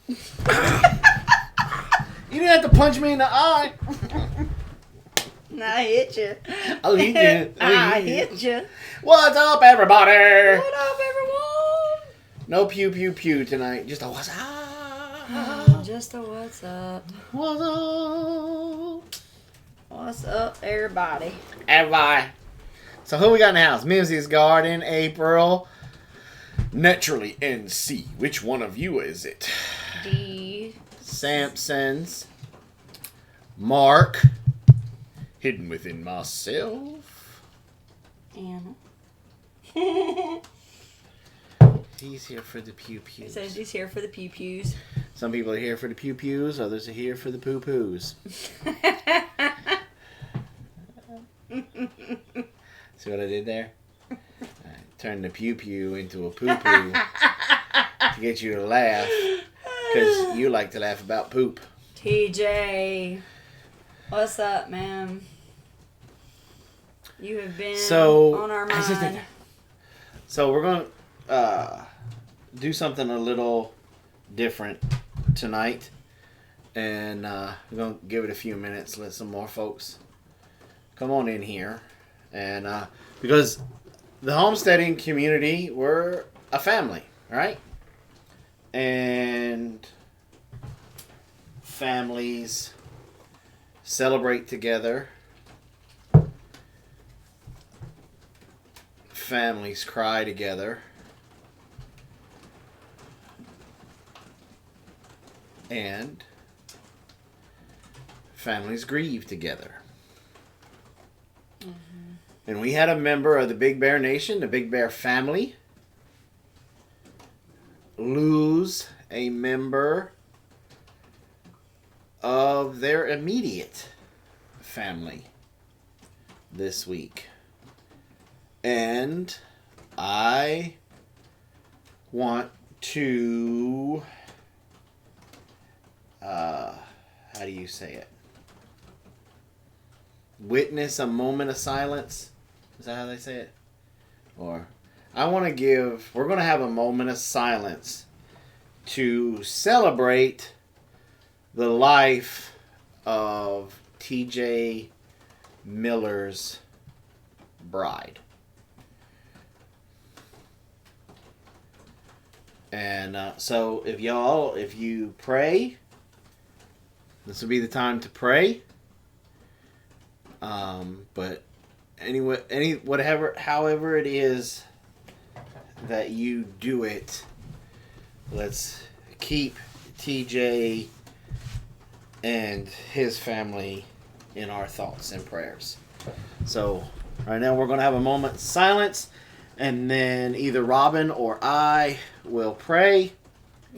You didn't have to punch me in the eye. I hit you. Oh, he did. I hit you. What's up, everybody? What up, everyone? No pew pew pew tonight. Just a what's up. Just a what's up. What's up? What's up, everybody? Everybody. So who we got in the house? Mrs. Garden, April. Naturally NC. Which one of you is it? D. Sampson's. Mark. Hidden within myself. Anna. He's here for the pew pews. He says he's here for the pew pews. Some people are here for the pew pews, others are here for the poo poos. See what I did there? I turned the pew pew into a poo poo to get you to laugh, because you like to laugh about poop. TJ, what's up, man? You have been on our mind. So we're going to do something a little different tonight, and we're going to give it a few minutes, let some more folks come on in here, and because the homesteading community, we're a family, right? And families celebrate together. Families cry together. And families grieve together. Mm-hmm. And we had a member of the Big Bear Nation, the Big Bear family, lose a member of their immediate family this week. And I want to, how do you say it? Witness a moment of silence. Is that how they say it? Or, I want to we're going to have a moment of silence to celebrate the life of T.J. Miller's bride. And so if you pray, this will be the time to pray. But however it is that you do it, let's keep TJ and his family in our thoughts and prayers. So right now we're going to have a moment of silence, and then either Robin or I will pray.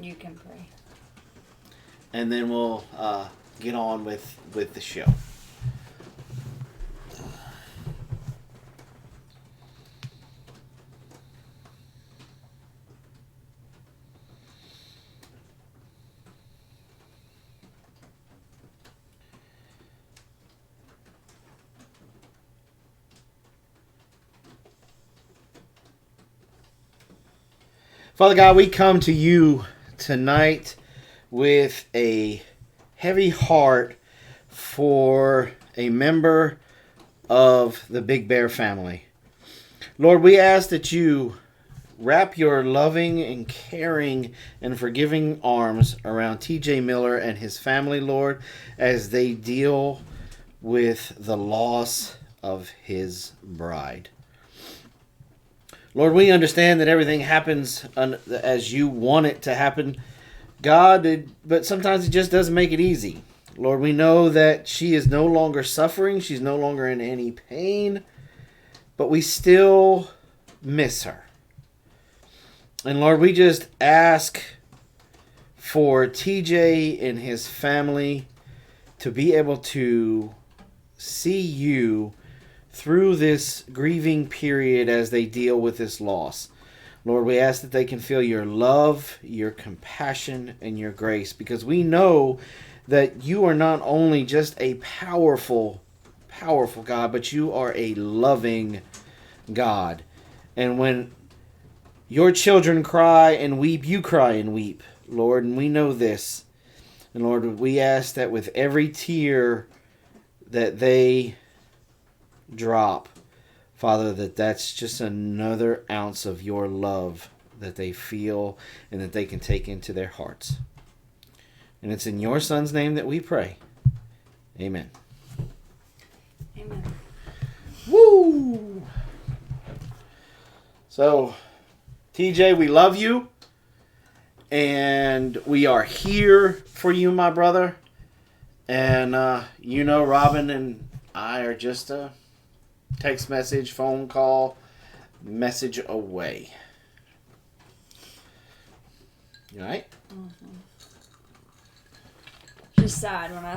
You can pray. And then we'll get on with the show. Father God, we come to you tonight with a heavy heart for a member of the Big Bear family. Lord, we ask that you wrap your loving and caring and forgiving arms around T.J. Miller and his family, Lord, as they deal with the loss of his bride. Lord, we understand that everything happens as you want it to happen, God, but sometimes it just doesn't make it easy. Lord, we know that she is no longer suffering. She's no longer in any pain, but we still miss her. And Lord, we just ask for TJ and his family to be able to see you through this grieving period as they deal with this loss. Lord, we ask that they can feel your love, your compassion, and your grace, because we know that you are not only just a powerful God, but you are a loving God. And when your children cry and weep, you cry and weep. Lord, and we know this. And Lord, we ask that with every tear that they drop, Father, that's just another ounce of your love that they feel and that they can take into their hearts. And it's in your Son's name that we pray. Amen. Amen. Woo! So, TJ, we love you. And we are here for you, my brother. And, Robin and I are just a text message, phone call, message away. You all right? Mm-hmm. Just sad when I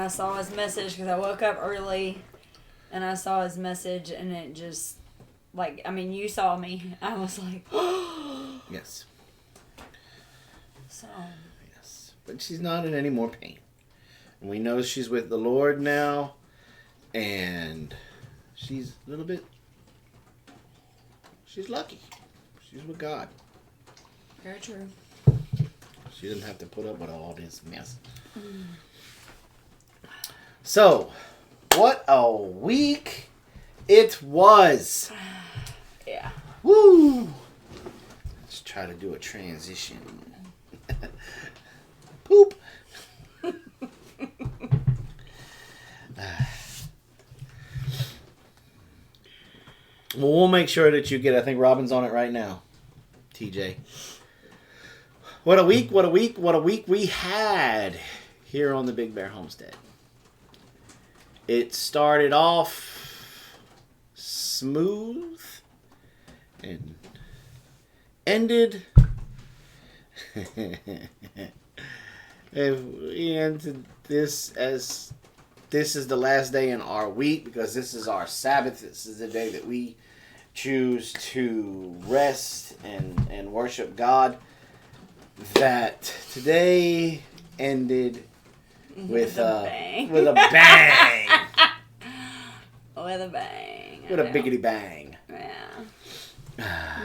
saw his message, because I woke up early and I saw his message, and it just, you saw me. I was like, yes. So. Yes. But she's not in any more pain. And we know she's with the Lord now. And she's a little bit, she's lucky. She's with God. Very true. She didn't have to put up with all this mess. Mm. So, what a week it was. Yeah. Woo! Let's try to do a transition. Poop. Well, we'll make sure that you get, I think Robin's on it right now. TJ. What a week we had here on the Big Bear Homestead. It started off smooth and ended. We ended this as this is the last day in our week because this is our Sabbath. This is the day that we choose to rest and worship God. That today ended with a bang. With a bang. With a bang. With a biggity bang. Yeah.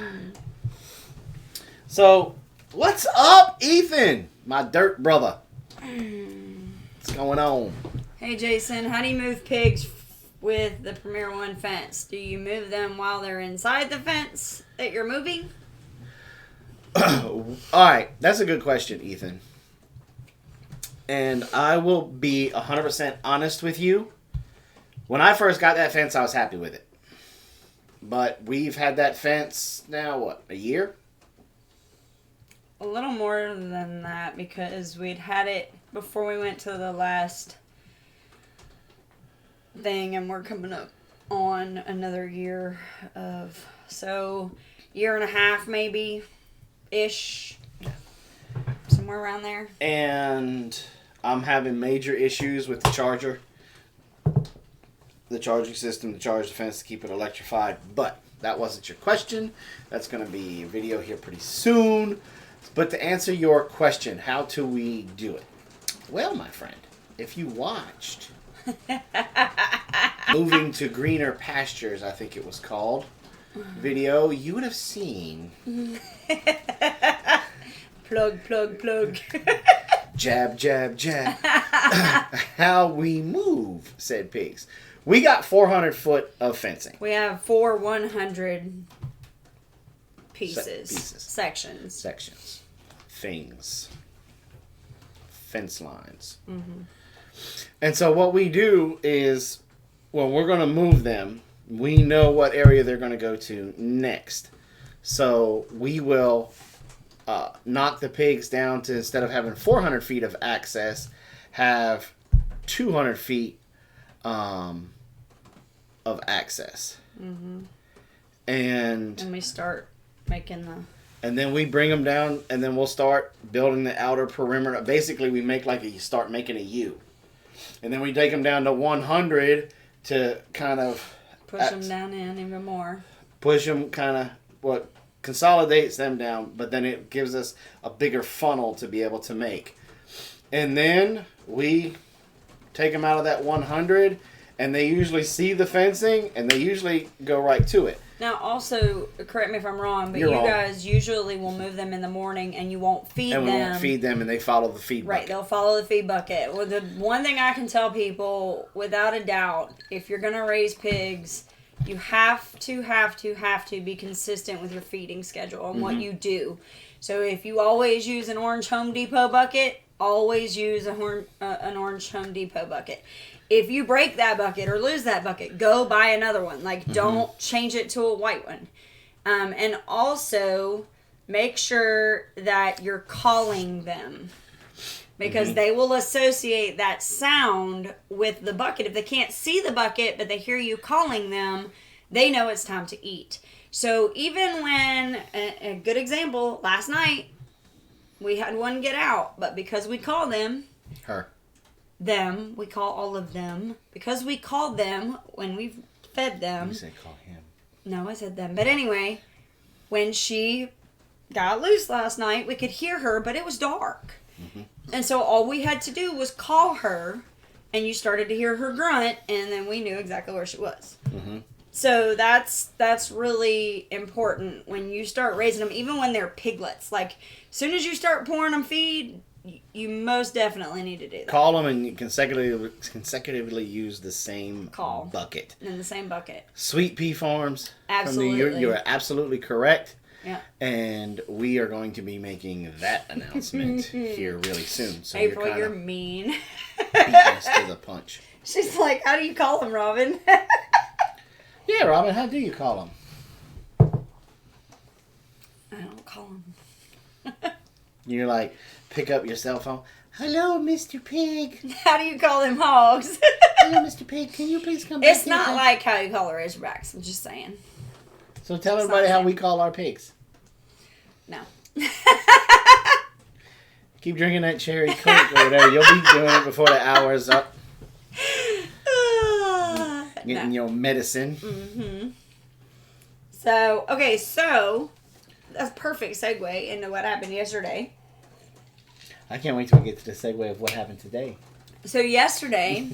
So, what's up, Ethan? My dirt brother. What's going on? Hey, Jason. How do you move pigs with the Premier One fence? Do you move them while they're inside the fence that you're moving? Alright, that's a good question, Ethan. And I will be 100% honest with you. When I first got that fence, I was happy with it. But we've had that fence now, what, a year? A little more than that, because we'd had it before we went to the last thing, and we're coming up on another year of, year and a half maybe. Ish, somewhere around there. And I'm having major issues with the charger, the charging system, the charge the fence to keep it electrified. But that wasn't your question. That's going to be a video here pretty soon. But to answer your question, how do we do it? Well, my friend, if you watched Moving to Greener Pastures, I think it was called, video, you would have seen plug jab how we move said pigs. We got 400 foot of fencing. We have 4 100 pieces. Sections things, fence lines. And so what we do is when we're going to move them, we know what area they're going to go to next. So we will knock the pigs down to, instead of having 400 feet of access, have 200 feet of access. And we start making the... And then we bring them down, and then we'll start building the outer perimeter. Basically, we make start making a U. And then we take them down to 100 to kind of... Push them down in even more. Push them consolidates them down, but then it gives us a bigger funnel to be able to make. And then we take them out of that 100, and they usually see the fencing, and they usually go right to it. Now, also, correct me if I'm wrong, but You're wrong. guys usually will move them in the morning, and you won't feed them. And we won't feed them, and they follow the feed bucket. Right, they'll follow the feed bucket. Well, the one thing I can tell people, without a doubt, if you're going to raise pigs, you have to be consistent with your feeding schedule and what you do. So if you always use an orange Home Depot bucket, always use an orange Home Depot bucket. If you break that bucket or lose that bucket, go buy another one. Like, don't change it to a white one. And also, make sure that you're calling them. Because they will associate that sound with the bucket. If they can't see the bucket, but they hear you calling them, they know it's time to eat. So even when, a good example, last night, we had one get out. But because we called them... Them, we call all of them. Because we called them when we fed them. You said call him. No, I said them. But anyway, when she got loose last night, we could hear her, but it was dark. And so all we had to do was call her, and you started to hear her grunt, and then we knew exactly where she was. So that's really important when you start raising them, even when they're piglets. Like, as soon as you start pouring them feed... You most definitely need to do that. Call them and you consecutively use the same bucket. In the same bucket. Sweet Pea Farms Absolutely. from New York. You are absolutely correct. Yeah. And we are going to be making that announcement here really soon. So April, you're mean. Beating us to the punch. She's like, how do you call them, Robin? Yeah, Robin, how do you call them? I don't call them. You're like... Pick up your cell phone. Hello, Mr. Pig. How do you call them hogs? Hello, Mr. Pig. Can you please come back? It's not like how you call the Razorbacks. I'm just saying. So tell everybody how we call our pigs. No. Keep drinking that cherry Coke over there. You'll be doing it before the hour is up. Getting your medicine. So, that's a perfect segue into what happened yesterday. I can't wait till we get to the segue of what happened today. So yesterday,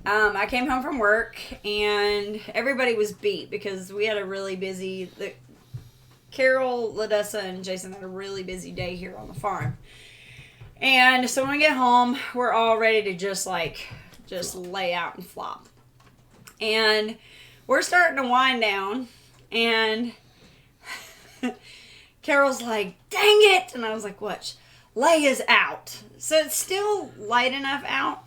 I came home from work and everybody was beat because we had a really busy... Carol, Ladessa, and Jason had a really busy day here on the farm. And so when we get home, we're all ready to just lay out and flop. And we're starting to wind down and Carol's like, dang it! And I was like, what? Leia's out. So it's still light enough out.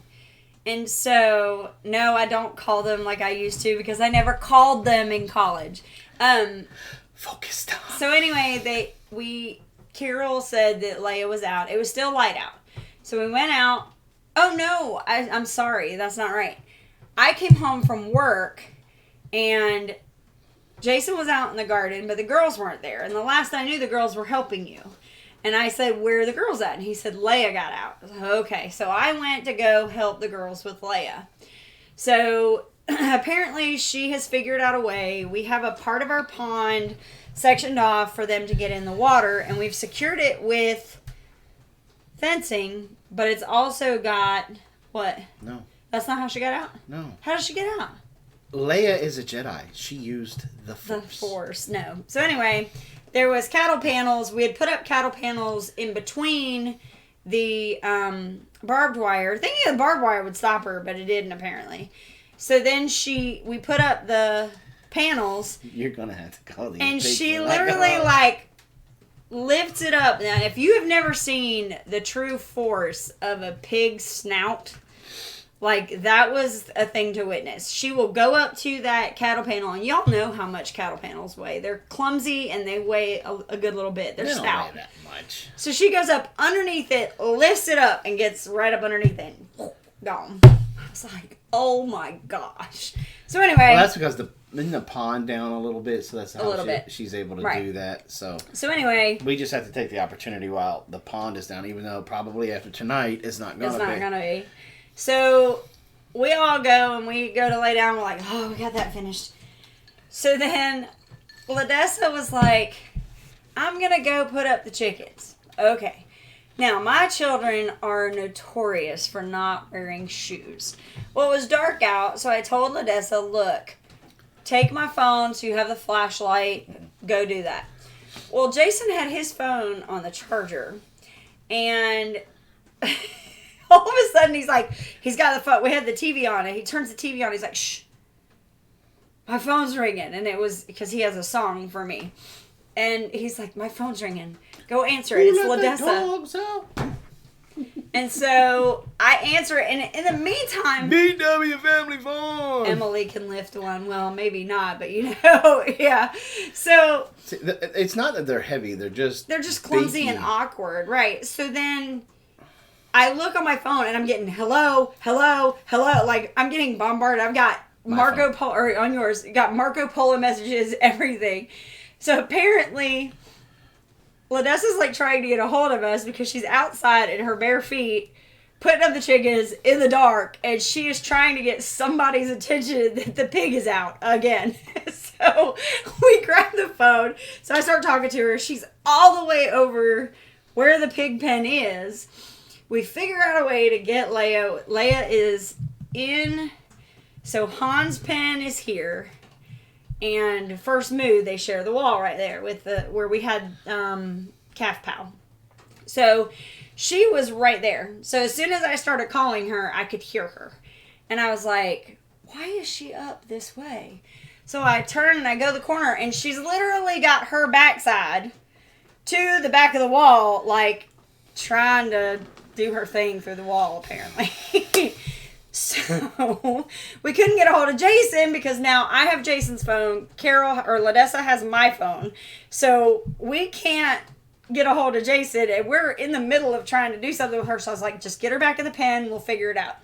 And so, no, I don't call them like I used to because I never called them in college. Focus time. So anyway, Carol said that Leia was out. It was still light out. So we went out. Oh no, I'm sorry. That's not right. I came home from work and Jason was out in the garden, but the girls weren't there. And the last I knew, the girls were helping you. And I said, where are the girls at? And he said, Leia got out. I was like, okay. So I went to go help the girls with Leia. So apparently she has figured out a way. We have a part of our pond sectioned off for them to get in the water. And we've secured it with fencing. But it's also got, what? No. That's not how she got out? No. How did she get out? Leia is a Jedi. She used the Force. The Force, no. So anyway... There was cattle panels. We had put up cattle panels in between the barbed wire. Thinking the barbed wire would stop her, but it didn't apparently. So then we put up the panels. You're going to have to call these. And she literally lifts it up. Now, if you have never seen the true force of a pig's snout, that was a thing to witness. She will go up to that cattle panel, and y'all know how much cattle panels weigh. They're clumsy, and they weigh a good little bit. They're stout. Don't weigh that much. So she goes up underneath it, lifts it up, and gets right up underneath it. Gone. I was like, oh my gosh. So anyway. Well, that's because isn't the pond down a little bit, so that's how she's able to do that. So anyway. We just have to take the opportunity while the pond is down, even though probably after tonight it's not going to be. It's not going to be. So, we all go, and we go to lay down. We're like, oh, we got that finished. So then, Ladessa was like, I'm going to go put up the chickens. Okay. Now, my children are notorious for not wearing shoes. Well, it was dark out, so I told Ladessa, look, take my phone so you have the flashlight. Go do that. Well, Jason had his phone on the charger, and all of a sudden he's like, he's got the phone. We had the TV on, and he turns the TV on. He's like, shh, my phone's ringing. And it was because he has a song for me. And he's like, my phone's ringing. Go answer it. It's Ladessa. And so I answer it. And in the meantime, BW Family Farm. Emily can lift one. Well, maybe not, but you know, yeah. So see, it's not that they're heavy. They're just clumsy beaky. and awkward, right? So then I look on my phone and I'm getting hello. Like I'm getting bombarded. I've got Marco Polo, or on yours, you got Marco Polo messages, everything. So apparently, Ladessa's like trying to get a hold of us because she's outside in her bare feet, putting up the chickens in the dark, and she is trying to get somebody's attention that the pig is out again. So we grab the phone. So I start talking to her. She's all the way over where the pig pen is. We figure out a way to get Leia. Leia is in. So Han's pen is here. And First Moo, they share the wall right there with where we had calf pow. So she was right there. So as soon as I started calling her, I could hear her. And I was like, why is she up this way? So I turn and I go to the corner, and she's literally got her backside to the back of the wall, like trying to do her thing through the wall, apparently. So we couldn't get a hold of Jason because now I have Jason's phone. Carol or Ladessa has my phone. So we can't get a hold of Jason, and we're in the middle of trying to do something with her. So I was like, just get her back in the pen. We'll figure it out.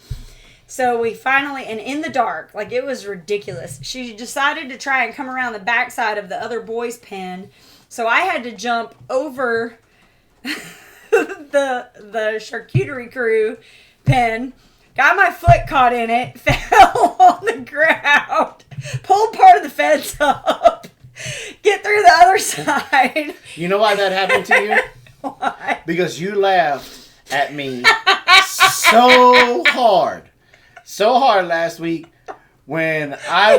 So we finally, and in the dark, like it was ridiculous. She decided to try and come around the backside of the other boy's pen. So I had to jump over the charcuterie crew pen. Got my foot caught in it, fell on the ground, pulled part of the fence up, get through the other side. You know why that happened to you? Why? Because you laughed at me so hard last week when I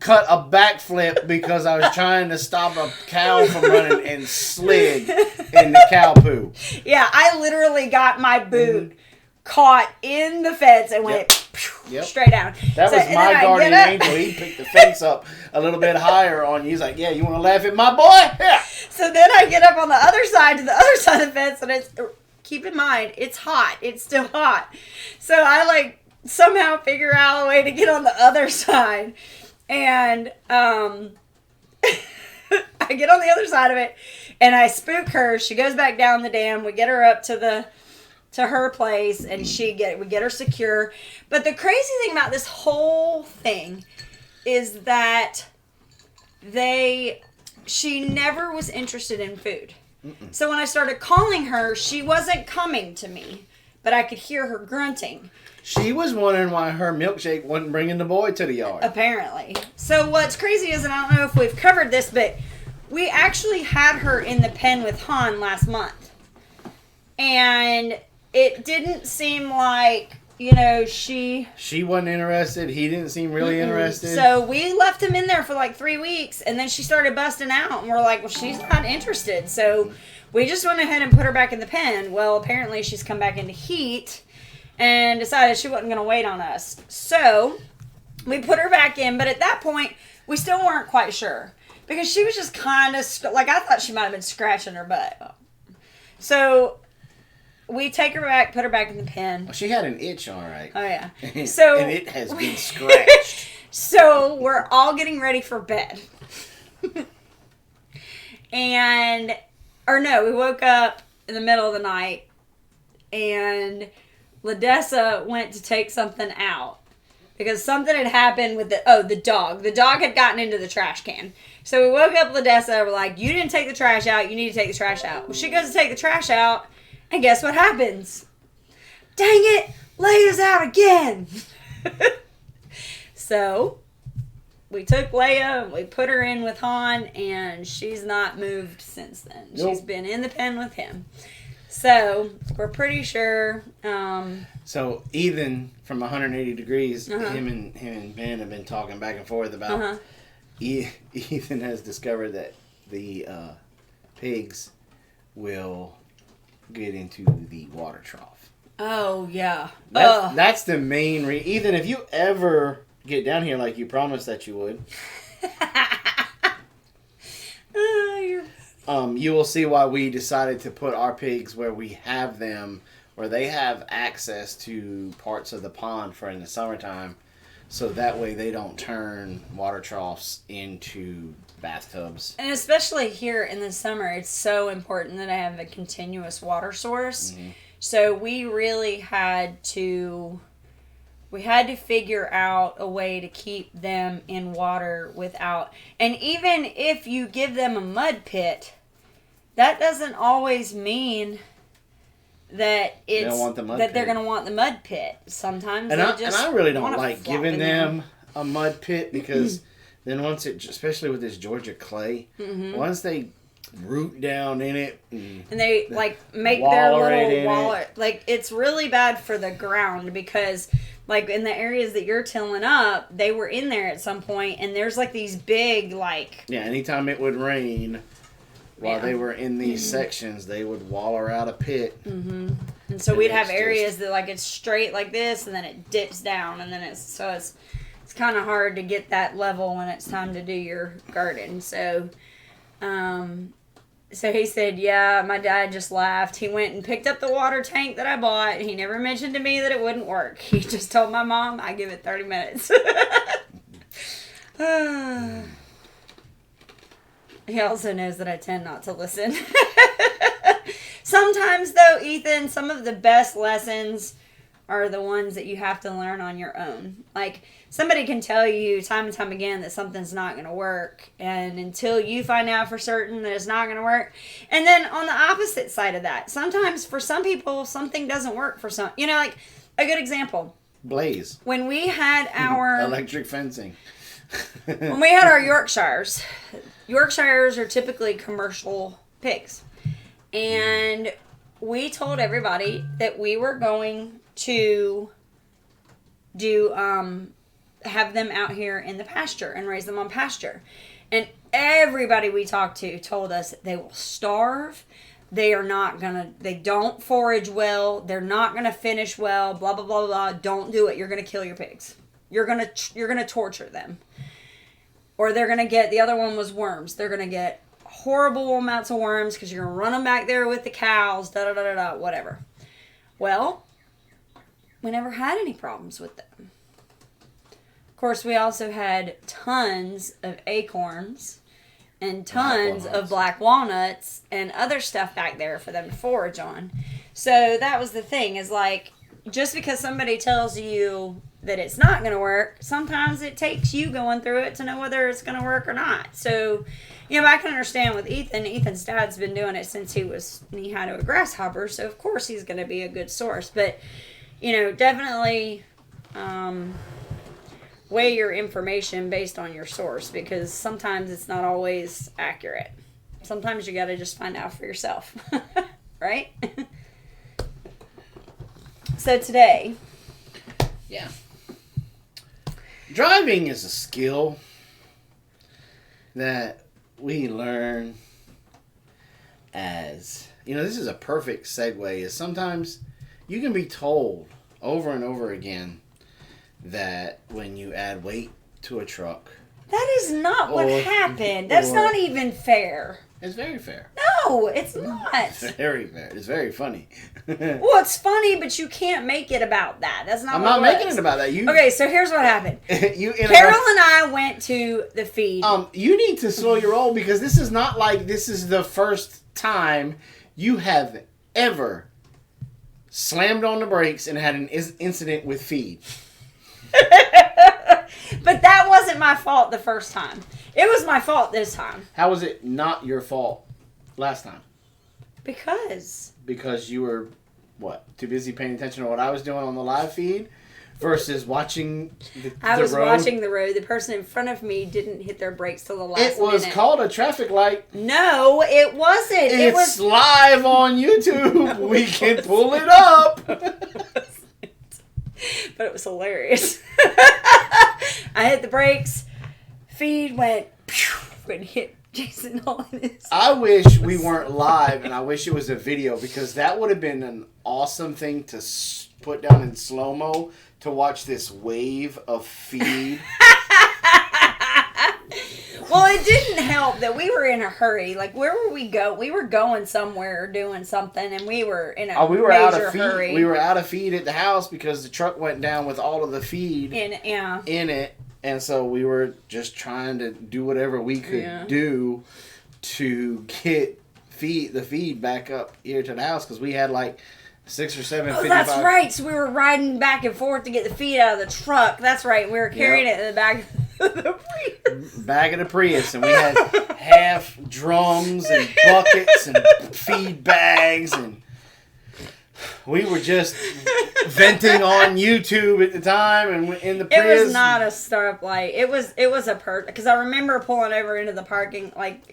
cut a backflip because I was trying to stop a cow from running and slid in the cow poo. Yeah, I literally got my boot caught in the fence and went straight down. That was my guardian angel. He picked the fence up a little bit higher on you. He's like, yeah, you want to laugh at my boy? Yeah. So then I get up on the other side to the other side of the fence, and it's, keep in mind, it's hot. It's still hot. So I somehow figure out a way to get on the other side. And I get on the other side of it, and I spook her. She goes back down the dam. We get her up to her place, and we get her secure. But the crazy thing about this whole thing is that she never was interested in food. Mm-mm. So when I started calling her, she wasn't coming to me, but I could hear her grunting. She was wondering why her milkshake wasn't bringing the boy to the yard. Apparently. So what's crazy is, and I don't know if we've covered this, but we actually had her in the pen with Han last month. And it didn't seem like, she wasn't interested. He didn't seem really interested. So we left him in there for 3 weeks, and then she started busting out, and we're like, well, she's not interested. So we just went ahead and put her back in the pen. Well, apparently she's come back into heat and decided she wasn't going to wait on us. So we put her back in, but at that point, we still weren't quite sure. Because she was just kind of, I thought she might have been scratching her butt. So we take her back, put her back in the pen. Well, she had an itch, all right. Oh, yeah. So and it has been scratched. So we're all getting ready for bed. We woke up in the middle of the night, and Ladessa went to take something out. Because something had happened with the dog. The dog had gotten into the trash can. So we woke up Ladessa, we're like, you didn't take the trash out, you need to take the trash out. Well, she goes to take the trash out, and guess what happens? Dang it, Leia's out again. So we took Leia, we put her in with Han, and she's not moved since then. Nope. She's been in the pen with him. So, we're pretty sure. So, Ethan, from 180 Degrees, him and Ben have been talking back and forth about... Ethan has discovered that the pigs will get into the water trough. Oh, yeah. That's the main reason. Ethan, if you ever get down here like you promised that you would... you will see why we decided to put our pigs where we have them, where they have access to parts of the pond for in the summertime, so that way they don't turn water troughs into bathtubs. And especially here in the summer, it's so important that I have a continuous water source. Mm-hmm. So we really had to figure out a way to keep them in water without, and even if you give them a mud pit, that doesn't always mean that they're going to want the mud pit. Sometimes and I really don't like giving them a mud pit, because then once especially with this Georgia clay, once they root down in it and they make their little wallet, it's really bad for the ground, because in the areas that you're tilling up, they were in there at some point, and there's these big anytime it would rain while they were in these sections, they would waller out a pit. And so we'd have areas that it's straight like this, and then it dips down, and then it's kind of hard to get that level when it's time to do your garden. So so he said, yeah, my dad just laughed. He went and picked up the water tank that I bought. He never mentioned to me that it wouldn't work. He just told my mom, I give it 30 minutes. He also knows that I tend not to listen. Sometimes, though, Ethan, some of the best lessons are the ones that you have to learn on your own. Somebody can tell you time and time again that something's not going to work, and until you find out for certain that it's not going to work. And then on the opposite side of that, sometimes for some people, something doesn't work for some. A good example. Blaze. When we had our... electric fencing. When we had our Yorkshires are typically commercial pigs. And we told everybody that we were going to have them out here in the pasture and raise them on pasture. And everybody we talked to told us that they will starve. They don't forage well. They're not gonna finish well. Blah, blah, blah, blah. Don't do it. You're gonna kill your pigs. You're gonna torture them. Or they're gonna get, the other one was worms. They're gonna get horrible amounts of worms because you're gonna run them back there with the cows, whatever. Well, we never had any problems with them. Of course, we also had tons of acorns and tons of black walnuts and other stuff back there for them to forage on. So that was the thing, is just because somebody tells you that it's not going to work, sometimes it takes you going through it to know whether it's going to work or not. So, I can understand with Ethan. Ethan's dad's been doing it since he had a grasshopper, so of course he's going to be a good source. But, definitely weigh your information based on your source, because sometimes it's not always accurate. Sometimes you got to just find out for yourself, right? So today... Yeah. Driving is a skill that we learn as, this is a perfect segue, is sometimes you can be told over and over again that when you add weight to a truck. That is not what happened. That's not even fair. It's very fair. No, it's not. It's very fair. It's very funny. Well, it's funny, but you can't make it about that. That's not. I'm not making it about that. Okay, so here's what happened. Carol and I went to the feed. You need to slow your roll, because this is not like this is the first time you have ever slammed on the brakes and had an incident with feed. But that wasn't my fault the first time. It was my fault this time. How was it not your fault last time? Because you were, too busy paying attention to what I was doing on the live feed? versus watching the road. I was watching the road. The person in front of me didn't hit their brakes till the last minute. It was called a traffic light. No, it wasn't. It's live on YouTube. We can pull it up. But it was hilarious. I hit the brakes. Feed went and hit Jason all in his. I wish we weren't live, and I wish it was a video, because that would have been an awesome thing to put down in slow-mo to watch this wave of feed. Well, it didn't help that we were in a hurry. Like, where were we go? We were going somewhere or doing something, and we were in a we were major out of feed. hurry. We were out of feed at the house because the truck went down with all of the feed in it. And so we were just trying to do whatever we could do to get the feed back up here to the house, because we had like 6 or 7. Oh, that's right. So we were riding back and forth to get the feed out of the truck. That's right. We were carrying it in the back of the Prius. Back of the Prius, and we had half drums and buckets and feed bags, and we were just venting on YouTube at the time, and in the Prius. It was not a stoplight. It was a perk, because I remember pulling over into the parking, like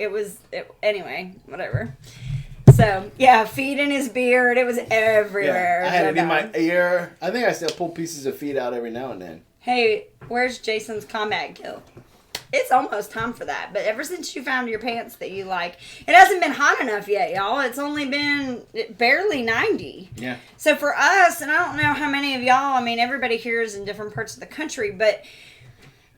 anyway, whatever. So yeah, feed in his beard. It was everywhere. Yeah, I had it in my ear. I think I still pull pieces of feed out every now and then. Hey, where's Jason's combat kill? It's almost time for that. But ever since you found your pants that you like, it hasn't been hot enough yet, y'all. It's only been barely 90. Yeah. So for us, and I don't know how many of y'all, I mean, everybody here is in different parts of the country, but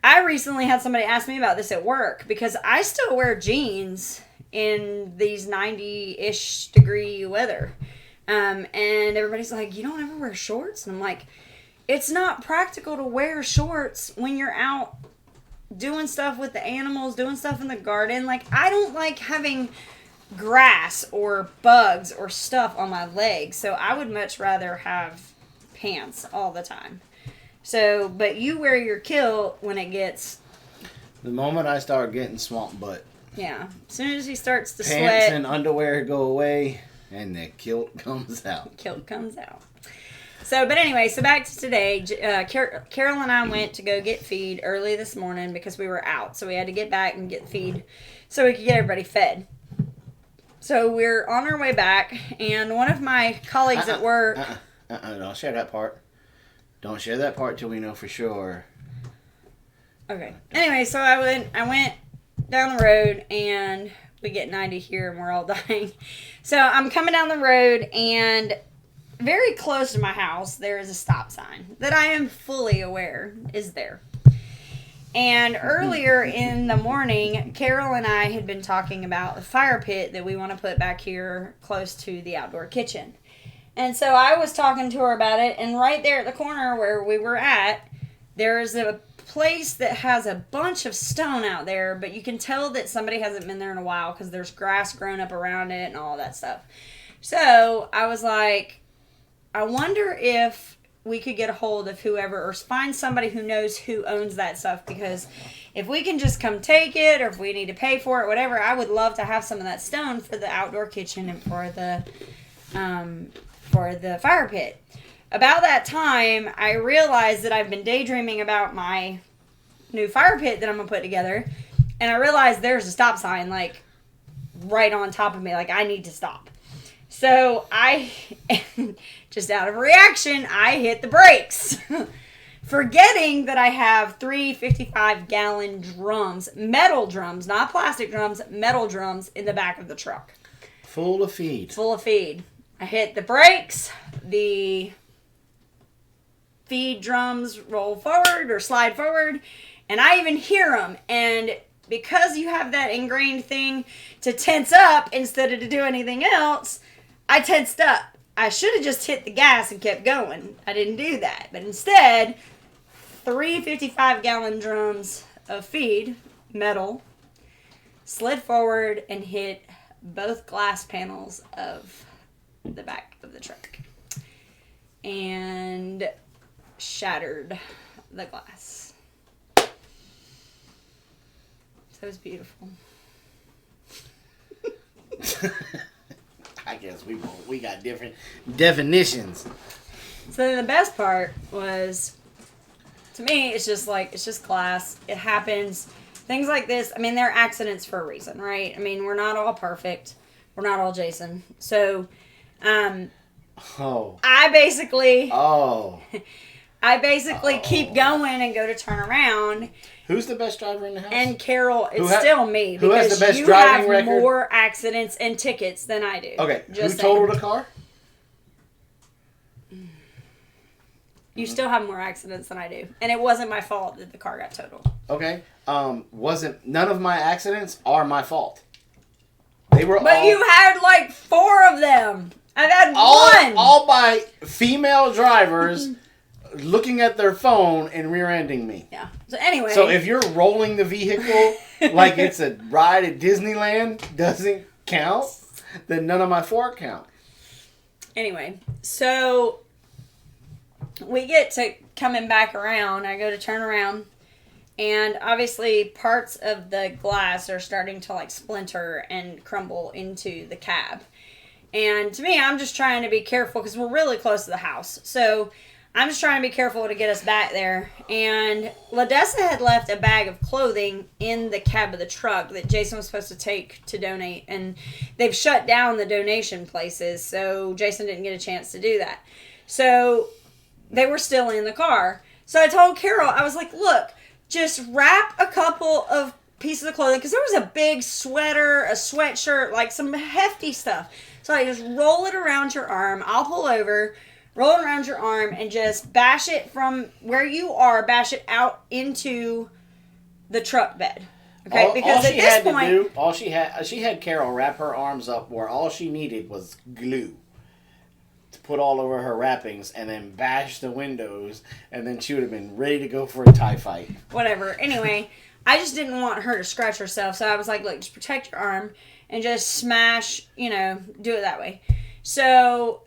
I recently had somebody ask me about this at work, because I still wear jeans in these 90-ish degree weather. And everybody's like, you don't ever wear shorts? And I'm like, it's not practical to wear shorts when you're out doing stuff with the animals, doing stuff in the garden. Like, I don't like having grass or bugs or stuff on my legs, so I would much rather have pants all the time. So, but you wear your kilt when it gets... The moment I start getting swamp butt. Yeah. As soon as he starts to sweat. Pants and underwear go away, and the kilt comes out. Kilt comes out. So, but anyway, so back to today. Carol and I went to go get feed early this morning because we were out. So we had to get back and get feed so we could get everybody fed. So we're on our way back, and one of my colleagues at work... Don't share that part. Don't share that part till we know for sure. Okay. Anyway, so I went down the road, and we get 90 here, and we're all dying. So I'm coming down the road, and very close to my house, there is a stop sign that I am fully aware is there. And earlier in the morning, Carol and I had been talking about the fire pit that we want to put back here close to the outdoor kitchen. And so I was talking to her about it, and right there at the corner where we were at, there is a place that has a bunch of stone out there, but you can tell that somebody hasn't been there in a while because there's grass grown up around it and all that stuff. So I was like, I wonder if we could get a hold of whoever, or find somebody who knows who owns that stuff, because if we can just come take it, or if we need to pay for it, whatever, I would love to have some of that stone for the outdoor kitchen and for the fire pit. About that time, I realized that I've been daydreaming about my new fire pit that I'm going to put together, and I realized there's a stop sign, like, right on top of me, like, I need to stop. So I, just out of reaction, I hit the brakes, forgetting that I have 3 55-gallon drums, metal drums, not plastic drums, metal drums in the back of the truck. Full of feed. Full of feed. I hit the brakes, the feed drums roll forward or slide forward, and I even hear them. And because you have that ingrained thing to tense up instead of to do anything else, I tensed up. I should have just hit the gas and kept going. I didn't do that. But instead, 3 55-gallon drums of feed, metal, slid forward and hit both glass panels of the back of the truck. And shattered the glass. So it was beautiful. I guess we got different definitions. So the best part was To me, it's just class. It happens. Things like this, I mean, they're accidents for a reason, right? I mean, we're not all perfect. We're not all Jason. So, I basically keep going and go to turn around. Who's the best driver in the house? And Carol, still me. Who has the best you driving have record? more accidents and tickets than I do. Okay, who totaled a car? You still have more accidents than I do. And it wasn't my fault that the car got totaled. Okay. None of my accidents are my fault. They were But you had like 4 of them. I've had one. All by female drivers looking at their phone and rear-ending me. Yeah. So anyway. So if you're rolling the vehicle like it's a ride at Disneyland doesn't count, then none of my 4 count. Anyway, so we get to coming back around. I go to turn around, and obviously parts of the glass are starting to like splinter and crumble into the cab. And to me, I'm just trying to be careful because we're really close to the house. So I'm just trying to be careful to get us back there. And LaDessa had left a bag of clothing in the cab of the truck that Jason was supposed to take to donate. And they've shut down the donation places, so Jason didn't get a chance to do that. So they were still in the car. So I told Carol, I was like, look, just wrap a couple of pieces of clothing. Because there was a big sweater, a sweatshirt, like some hefty stuff. So I just roll it around your arm. I'll pull over, roll it around your arm, and just bash it from where you are, bash it out into the truck bed. Okay? Because at this point, she had Carol wrap her arms up where all she needed was glue to put all over her wrappings and then bash the windows, and then she would have been ready to go for a tie fight. Whatever. Anyway, I just didn't want her to scratch herself, so I was like, look, just protect your arm and just smash, do it that way. So,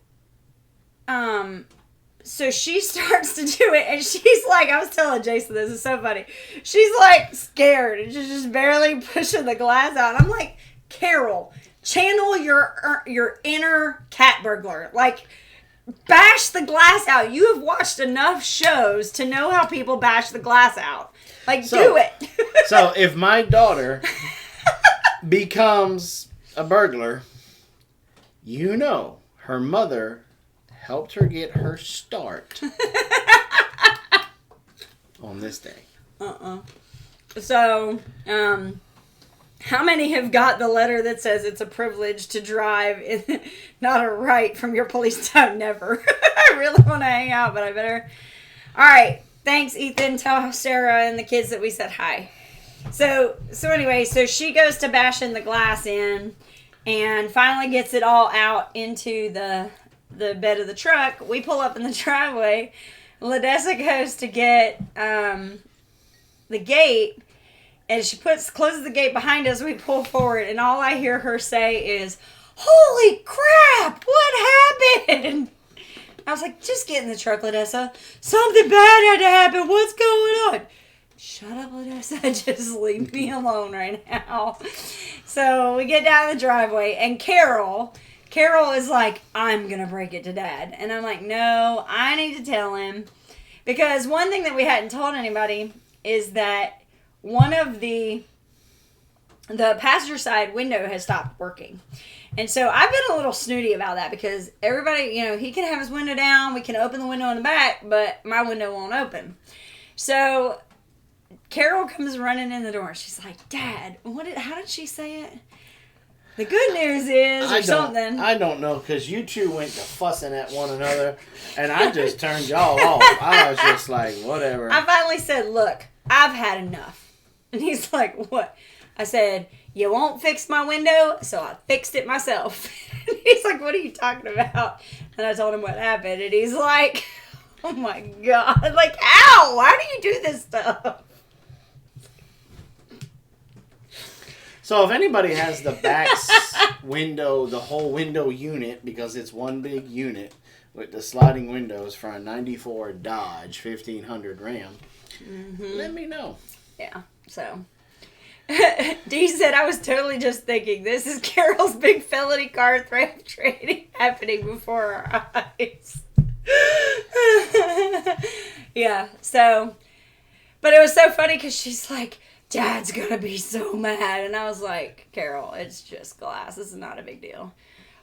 so she starts to do it, and she's like, I was telling Jason, this is so funny. She's like scared, and she's just barely pushing the glass out. And I'm like, Carol, channel your inner cat burglar. Like, bash the glass out. You have watched enough shows to know how people bash the glass out. Like, do it. So if my daughter becomes a burglar, her mother helped her get her start on this day. So, how many have got the letter that says it's a privilege to drive, not a right from your police town? Never. I really want to hang out, but I better. All right. Thanks, Ethan. Tell Sarah and the kids that we said hi. So anyway, so she goes to bashing the glass in and finally gets it all out into the bed of the truck. We pull up in the driveway. LaDessa goes to get the gate, and she closes the gate behind us. We pull forward, and all I hear her say is, "Holy crap, what happened?" I was like, just get in the truck, LaDessa. Something bad had to happen. What's going on? Shut up, LaDessa. Just leave me alone right now. So we get down the driveway, and Carol is like, I'm going to break it to Dad. And I'm like, no, I need to tell him. Because one thing that we hadn't told anybody is that one of the passenger side window has stopped working. And so I've been a little snooty about that because everybody, he can have his window down. We can open the window in the back, but my window won't open. So Carol comes running in the door. She's like, Dad, how did she say it? The good news is, something. I don't know, because you two went to fussing at one another, and I just turned y'all off. I was just like, whatever. I finally said, look, I've had enough. And he's like, what? I said, you won't fix my window, so I fixed it myself. And he's like, what are you talking about? And I told him what happened, and he's like, oh my God. Like, ow, why do you do this stuff? So if anybody has the back window, the whole window unit, because it's one big unit with the sliding windows for a 94 Dodge 1500 Ram, let me know. Yeah, so. Dee said, I was totally just thinking, this is Carol's big felony car theft trading happening before our eyes. Yeah, so But it was so funny because she's like, Dad's gonna be so mad. And I was like, Carol, it's just glass. This is not a big deal.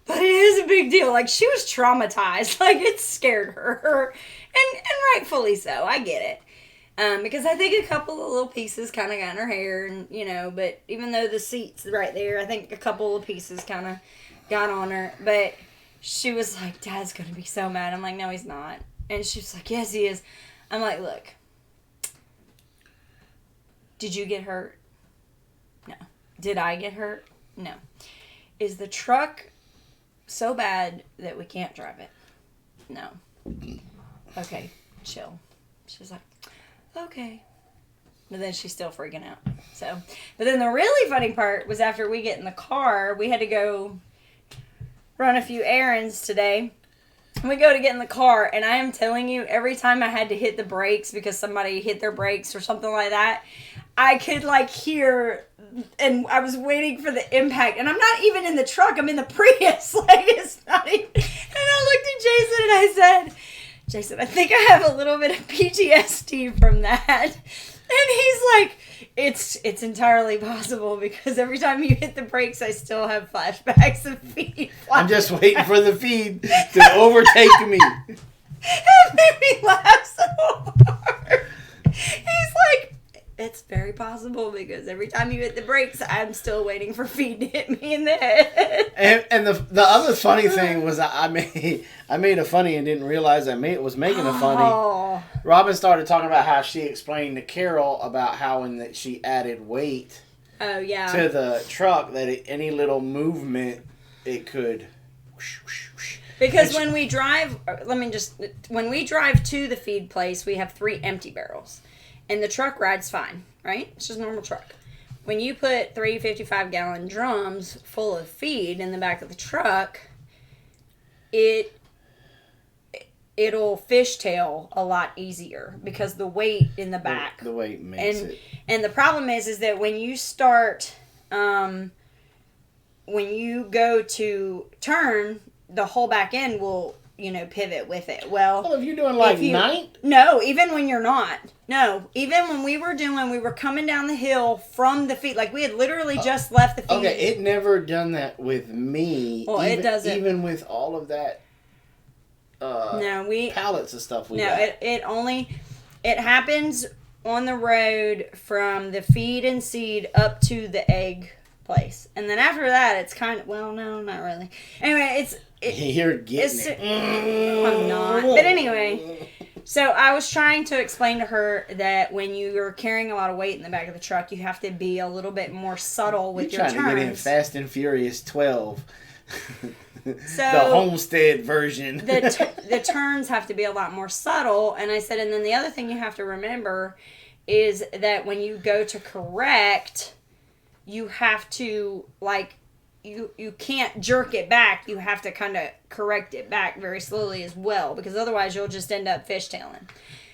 But it is a big deal. Like, she was traumatized. Like, it scared her. And rightfully so. I get it. Because I think a couple of little pieces kind of got in her hair. And, you know, but even though the seat's right there, I think a couple of pieces kind of got on her. But she was like, Dad's going to be so mad. I'm like, no, he's not. And she was like, yes, he is. I'm like, look. Did you get hurt? No. Did I get hurt? No. Is the truck so bad that we can't drive it? No. Okay, chill. She's like, okay. But then she's still freaking out. So, but then the really funny part was after we get in the car, we had to go run a few errands today. We go to get in the car, and I am telling you, every time I had to hit the brakes because somebody hit their brakes or something like that, I could, like, hear, and I was waiting for the impact, and I'm not even in the truck, I'm in the Prius, like, it's not even, and I looked at Jason, and I said, Jason, I think I have a little bit of PTSD from that, and he's like, it's entirely possible, because every time you hit the brakes, I still have flashbacks of feed. I'm just waiting for the feed to overtake me. It made me laugh so hard. He's like, it's very possible because every time you hit the brakes, I'm still waiting for feed to hit me in the head. And the other funny thing was I made a funny and didn't realize I was making a funny. Oh. Robin started talking about how she explained to Carol about how when she added weight Oh, yeah. to the truck that any little movement it could. Whoosh, whoosh, whoosh. Because when we drive to the feed place, we have 3 empty barrels. And the truck rides fine, right? It's just a normal truck. When you put 3 55-gallon drums full of feed in the back of the truck, it'll fishtail a lot easier because the weight in the back. The weight makes it. And the problem is that when you start, when you go to turn, the whole back end will, pivot with it. Well, if you're doing like night? No, even when you're not. No, even when we were coming down the hill from the feed, like we had literally just left the feed. Okay, it never done that with me. Well, it doesn't. Even with all of that pallets of stuff we got. It happens on the road from the feed and seed up to the egg place. And then after that, it's kind of, well, no, not really. Anyway, you're getting it. I'm not. But anyway, so I was trying to explain to her that when you're carrying a lot of weight in the back of the truck, you have to be a little bit more subtle with your turns. You're trying to get in Fast and Furious 12. So the Homestead version. the turns have to be a lot more subtle. And I said, and then the other thing you have to remember is that when you go to correct, you have to, like, you can't jerk it back. You have to kind of correct it back very slowly as well, because otherwise you'll just end up fishtailing.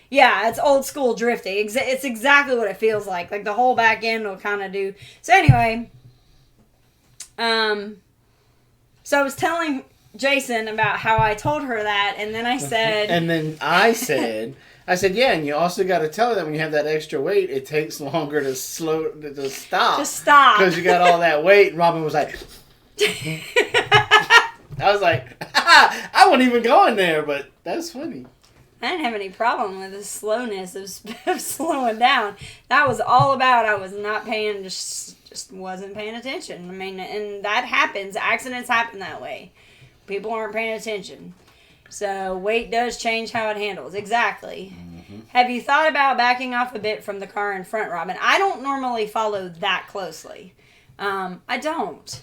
Yeah, it's old school drifting. It's exactly what it feels like. Like the whole back end will kind of do. So anyway, so I was telling Jason about how I told her that, and then I said... And then I said, yeah, and you also got to tell her that when you have that extra weight, it takes longer to stop. To stop. Because you got all that weight. And Robin was like... I was like, I wasn't even going there, but that's funny. I didn't have any problem with the slowness of slowing down. That was all about I was not paying, just wasn't paying attention. I mean, and that happens. Accidents happen that way. People aren't paying attention. So weight does change how it handles. Exactly. Mm-hmm. Have you thought about backing off a bit from the car in front, Robin? I don't normally follow that closely. I don't.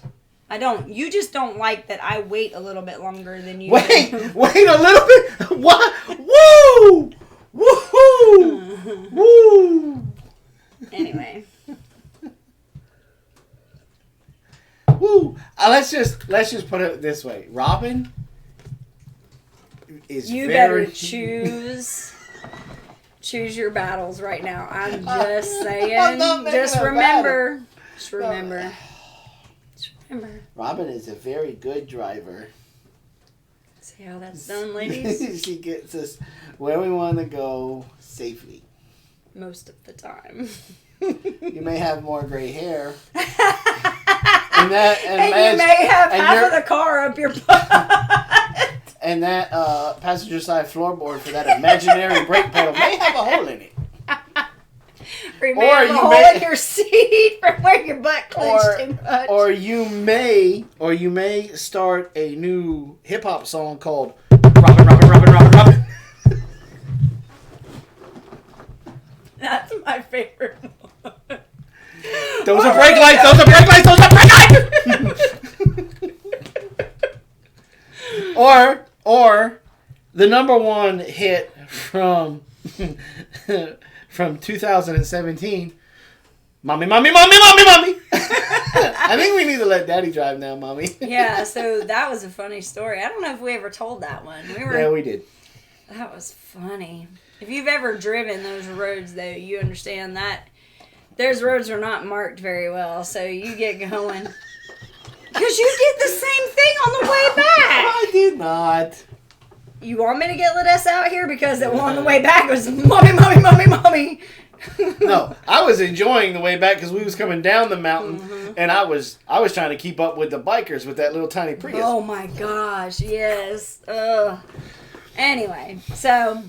You just don't like that I wait a little bit longer than you do. Wait a little bit? What? Woo! Woohoo! Woo! Anyway. Woo! Let's just put it this way. Robin is better choose your battles right now. I'm just saying. Just remember. Robin is a very good driver. See how that's done, ladies? She gets us where we want to go safely. most of the time. You may have more gray hair. And you may have half of the car up your butt. And that passenger side floorboard for that imaginary brake pedal may have a hole in it. Or you may have a hole in your seat from where your butt clenched too much. Or you may start a new hip hop song called Robin, Robin, Robin, Robin, Robin. That's my favorite one. Those are brake lights, those are brake lights, those are brake lights! Or the number one hit from 2017, Mommy, Mommy, Mommy, Mommy, Mommy! I think we need to let Daddy drive now, Mommy. Yeah, so that was a funny story. I don't know if we ever told that one. Yeah, we did. That was funny. If you've ever driven those roads, though, you understand that those roads are not marked very well, so you get going. Because you did the same thing on the way back. I did not. You want me to get Ladessa out here? Because on the way back it was Mommy, Mommy, Mommy, Mommy. No, I was enjoying the way back because we was coming down the mountain, and I was trying to keep up with the bikers with that little tiny Prius. Oh my gosh, yes. Ugh. Anyway, so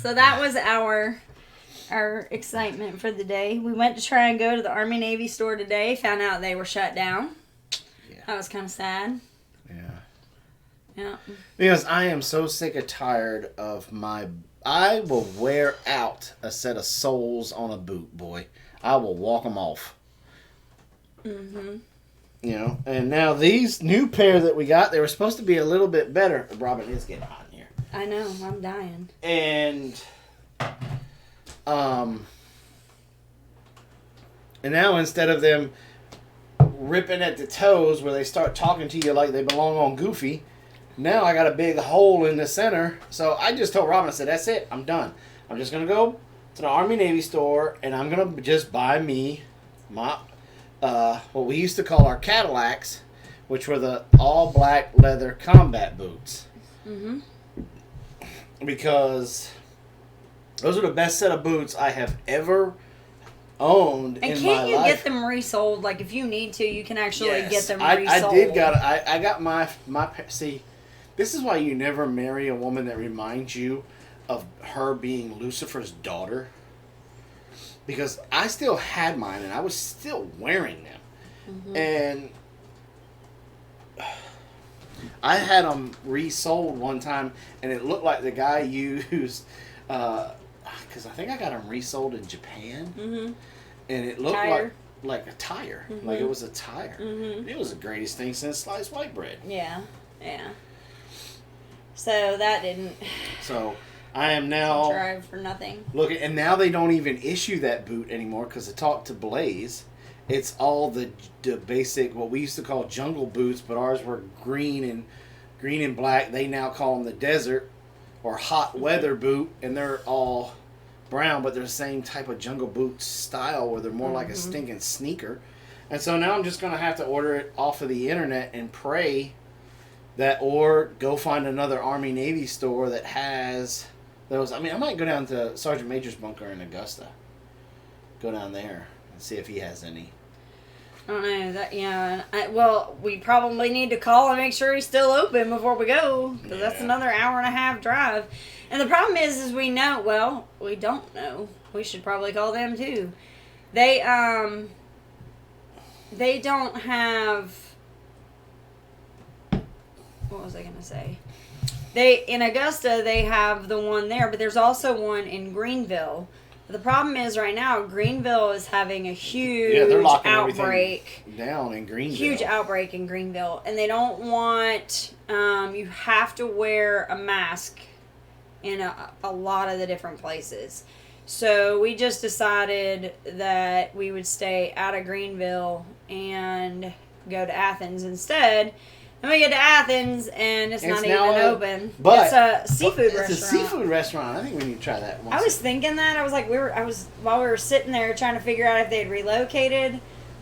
that was our excitement for the day. We went to try and go to the Army Navy store today. Found out they were shut down. Yeah. That was kind of sad. Yeah. Because I am so sick and tired of I will wear out a set of soles on a boot, boy. I will walk them off. Mm-hmm. You know, and now these new pair that we got, they were supposed to be a little bit better. Robin, it's getting hot in here. I know, I'm dying. And now instead of them ripping at the toes where they start talking to you like they belong on Goofy, now I got a big hole in the center. So I just told Robin, I said, that's it, I'm done. I'm just going to go to the Army Navy store and I'm going to just buy me my what we used to call our Cadillacs, which were the all black leather combat boots. Mm-hmm. Because those are the best set of boots I have ever owned in my life. And can't you get them resold? Like, if you need to, you can actually get them resold. I got my see, this is why you never marry a woman that reminds you of her being Lucifer's daughter. Because I still had mine, and I was still wearing them. Mm-hmm. And I had them resold one time, and it looked like the guy because used... Because I think I got them resold in Japan. Mm-hmm. And it looked like a tire. Mm-hmm. Like it was a tire. Mm-hmm. It was the greatest thing since sliced white bread. Yeah. So that didn't... So... I am now drive for nothing. Look, and now they don't even issue that boot anymore because I talked to Blaze. It's all the basic, what we used to call jungle boots, but ours were green and black. They now call them the desert or hot weather boot, and they're all brown, but they're the same type of jungle boot style where they're more like a stinking sneaker. And so now I'm just going to have to order it off of the internet and pray that, or go find another Army Navy store that has those. I mean, I might go down to Sergeant Major's bunker in Augusta. Go down there and see if he has any. I don't know. Well, we probably need to call and make sure he's still open before we go. Because that's another hour and a half drive. And the problem is we don't know. We should probably call them too. They don't have... What was I going to say? In Augusta, they have the one there, but there's also one in Greenville. The problem is right now, Greenville is having a huge outbreak down in Greenville. Huge outbreak in Greenville, and they don't want. You have to wear a mask in a lot of the different places. So we just decided that we would stay out of Greenville and go to Athens instead. And we get to Athens, and it's not even open. But it's a seafood restaurant. It's a seafood restaurant. I think we need to try that once. I was thinking that. I was like, while we were sitting there trying to figure out if they had relocated, I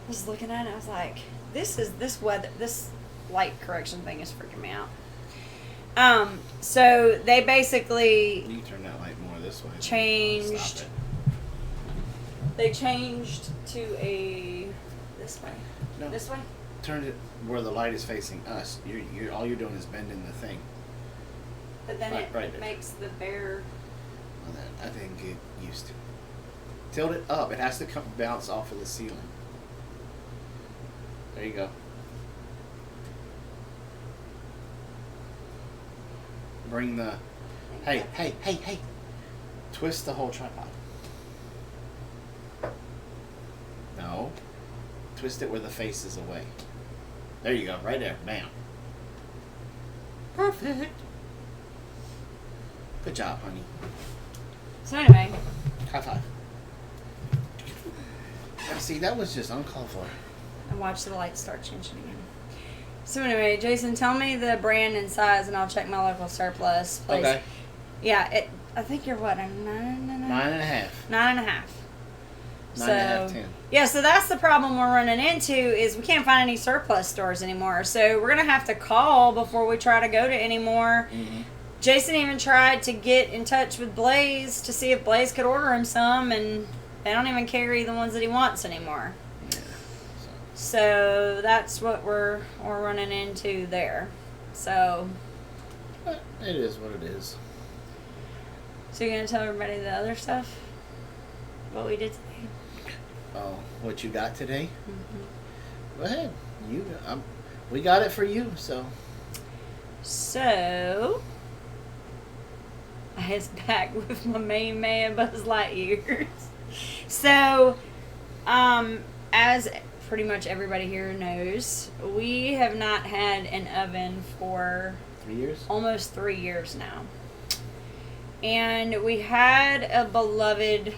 was looking at it. I was like, this light correction thing is freaking me out. So they basically you turn that light more this way. Changed They changed to a this way. No. This way. Turn it where the light is facing us. You're all you're doing is bending the thing. But then Right it there. makes the bear. Well, then I didn't get used to. Tilt it up. It has to come bounce off of the ceiling. There you go. Bring the. Hey! Twist the whole tripod. No. Twist it where the face is away. There you go. Right there. Bam. Perfect. Good job, honey. So anyway. High five. See, that was just uncalled for. And watch the lights start changing again. So anyway, Jason, tell me the brand and size, and I'll check my local surplus place. Okay. Yeah, I think you're what, a 9.5? 9.5. 9.5. 9.5, 10. Yeah, so that's the problem we're running into is we can't find any surplus stores anymore. So we're gonna have to call before we try to go to any more. Mm-hmm. Jason even tried to get in touch with Blaze to see if Blaze could order him some, and they don't even carry the ones that he wants anymore. Yeah. So that's what we're running into there. So. But it is what it is. So you're gonna tell everybody the other stuff? What we did today? Oh, what you got today? Mm-hmm. Go ahead. We got it for you, so. So, I was back with my main man, Buzz Lightyear. So, as pretty much everybody here knows, we have not had an oven for 3 years? almost 3 years now. And we had a beloved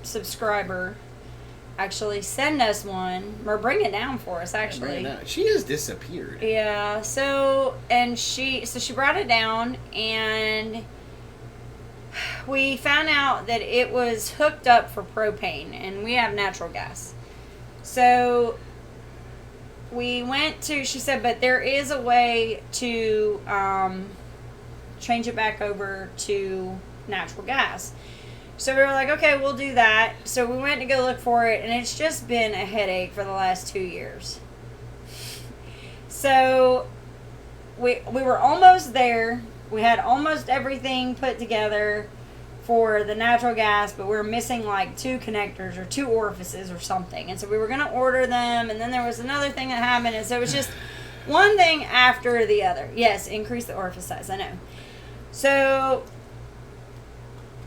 subscriber actually send us one, or bring it down for us, actually. She has disappeared. Yeah, so she brought it down, and we found out that it was hooked up for propane, and we have natural gas. So we went to, she said, but there is a way to change it back over to natural gas. So we were like, okay, we'll do that. So we went to go look for it, and it's just been a headache for the last 2 years. So we were almost there. We had almost everything put together for the natural gas, but we were missing like 2 connectors or 2 orifices or something. And so we were going to order them, and then there was another thing that happened, and so it was just one thing after the other. Yes, increase the orifice size, I know. So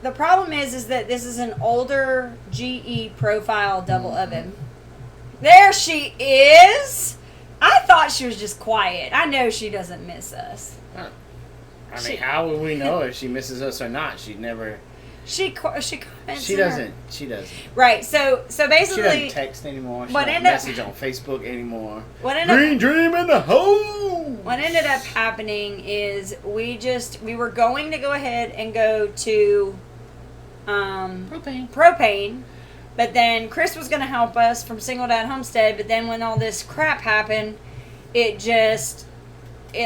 the problem is that this is an older GE profile double oven. There she is. I thought she was just quiet. I know she doesn't miss us. I mean, how would we know if she misses us or not? She'd never. She comments. She doesn't. Right. So basically, she doesn't text anymore. She doesn't message on Facebook anymore. Green Dream in the home. What ended up happening is we were going to go ahead and go to propane, but then Chris was going to help us from Single Dad Homestead, but then when all this crap happened, it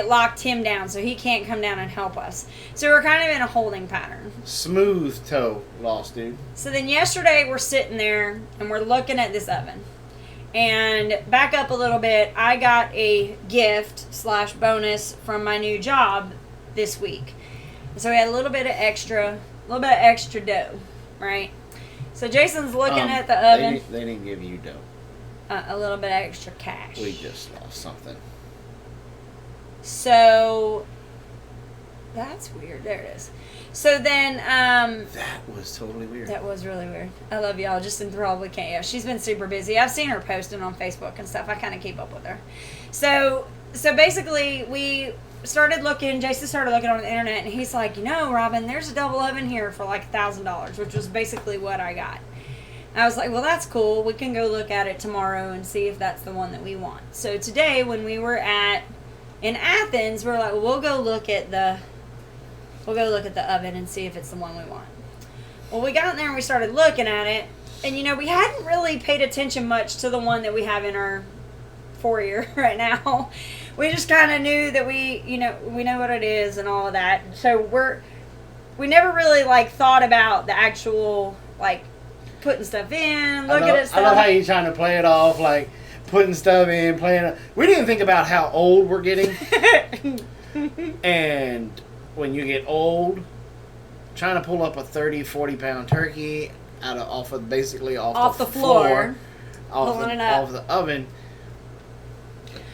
locked him down, so he can't come down and help us. So we're kind of in a holding pattern. Smooth toe lost, dude. So then yesterday we're sitting there and we're looking at this oven. And back up a little bit, I got a gift / bonus from my new job this week. So we had a little bit of extra dough, right? So Jason's looking at the oven. They didn't give you dough. A little bit of extra cash. We just lost something. So that's weird. There it is. So then that was totally weird. That was really weird. I love y'all. Just enthralled with Kaya. She's been super busy. I've seen her posting on Facebook and stuff. I kind of keep up with her. So basically we started looking. Jason started looking on the internet, and he's like, Robin, there's a double oven here for like $1,000, which was basically what I got. I was like, well, that's cool. We can go look at it tomorrow and see if that's the one that we want. So today, when we were in Athens, we're like, well, we'll go look at the oven and see if it's the one we want. Well, we got in there and we started looking at it, and we hadn't really paid attention much to the one that we have in our foyer right now. We just kind of knew that we know what it is and all of that. So we never really thought about the actual putting stuff in, looking at stuff. I love how you're trying to play it off, like putting stuff in, playing it. We didn't think about how old we're getting. And when you get old, trying to pull up a 30, 40-pound turkey off the floor, off the oven,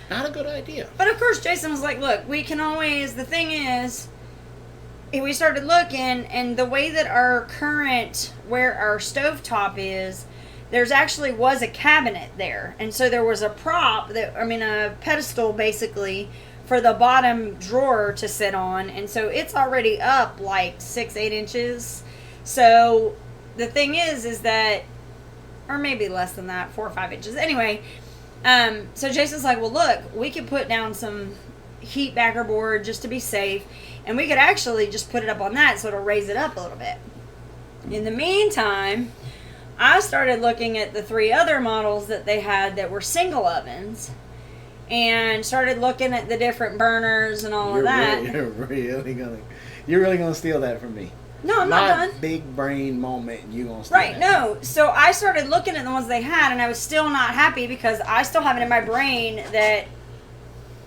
not a good idea. But of course, Jason was like, look, we can always, the thing is, we started looking, and the way that where our stovetop is, there's actually was a cabinet there. And so there was a a pedestal basically for the bottom drawer to sit on. And so it's already up like 6-8 inches. So the thing is that, or maybe less than that, 4 or 5 inches. Anyway, so Jason's like, well, look, we could put down some heat backer board just to be safe. And we could actually just put it up on that so it'll raise it up a little bit. In the meantime, I started looking at the 3 other models that they had that were single ovens, and started looking at the different burners and all of that. You're really gonna steal that from me. No, I'm not done. My big brain moment, and you gonna steal Right, no. So I started looking at the ones they had, and I was still not happy because I still have it in my brain that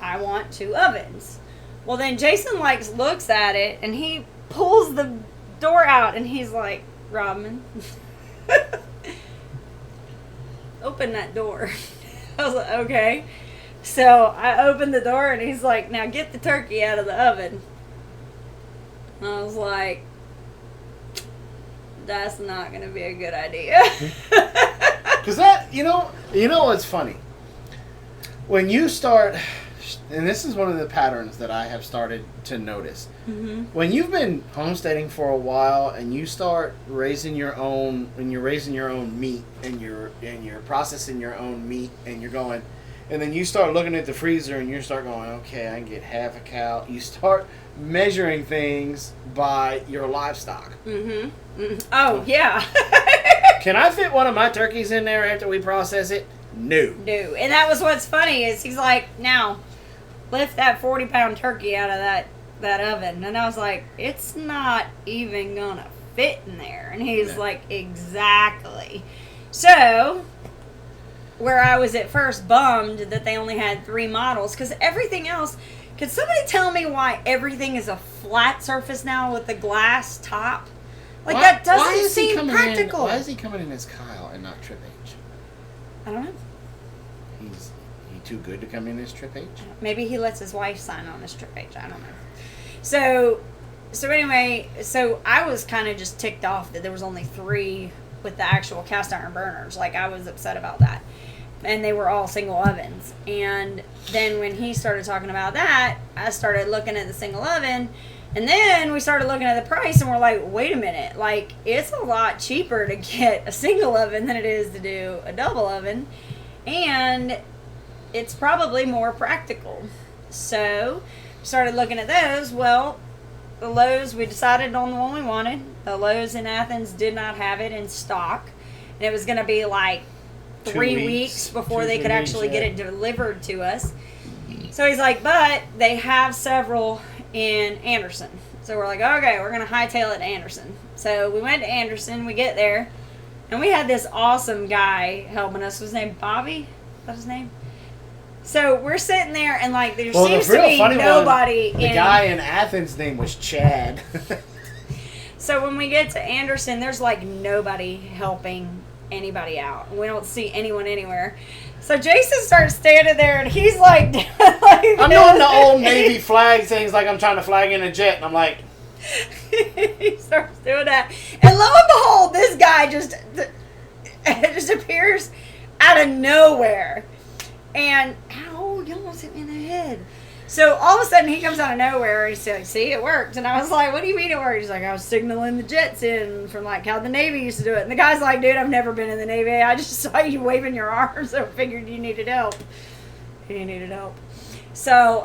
I want 2 ovens. Well, then Jason looks at it, and he pulls the door out, and he's like, Robin, open that door. I was like, okay. So I opened the door, and he's like, now get the turkey out of the oven. And I was like, that's not going to be a good idea. Because that, you know what's funny? When you start, and this is one of the patterns that I have started to notice. Mm-hmm. When you've been homesteading for a while and you start raising your own, when you're raising your own meat and you're processing your own meat and you're going, and then you start looking at the freezer and you start going, okay, I can get half a cow. You start measuring things by your livestock. Mm-hmm. Mm-hmm. Oh, yeah. Can I fit one of my turkeys in there after we process it? No. No. And that was what's funny is he's like, now, lift that 40-pound turkey out of that oven. And I was like, it's not even going to fit in there. And he's like, exactly. So, where I was at first bummed that they only had 3 models, because everything else, could somebody tell me why everything is a flat surface now with the glass top? That doesn't seem practical. Why is he coming in as Kyle and not Trip H? I don't know. He's too good to come in as Trip H? Maybe he lets his wife sign on as Trip H. I don't know. So anyway, so I was kind of just ticked off that there was only 3 with the actual cast iron burners. I was upset about that. And they were all single ovens. And then when he started talking about that, I started looking at the single oven. And then we started looking at the price, and we're like, wait a minute. It's a lot cheaper to get a single oven than it is to do a double oven. And it's probably more practical. So, started looking at those. Well, the Lowe's, we decided on the one we wanted. The Lowe's in Athens did not have it in stock. And it was going to be 3 weeks before they could actually get it delivered to us. So he's like, but they have several in Anderson. So we're like, okay, we're going to hightail it to Anderson. So we went to Anderson. We get there. And we had this awesome guy helping us. Was his name Bobby? Is that his name? So we're sitting there, and there seems to be nobody. The guy in Athens' name was Chad. So when we get to Anderson, there's nobody helping anybody out. We don't see anyone anywhere. So Jason starts standing there, and he's I'm doing the old Navy flag things, I'm trying to flag in a jet, and I'm like, he starts doing that, and lo and behold, this guy just appears out of nowhere, and ow, you almost hit me in the head. So all of a sudden he comes out of nowhere, and he's like, see, it worked. And I was like, what do you mean it worked? He's like, I was signaling the jets in from how the Navy used to do it. And the guy's like, dude, I've never been in the Navy. I just saw you waving your arms, so I figured you needed help. He needed help. So,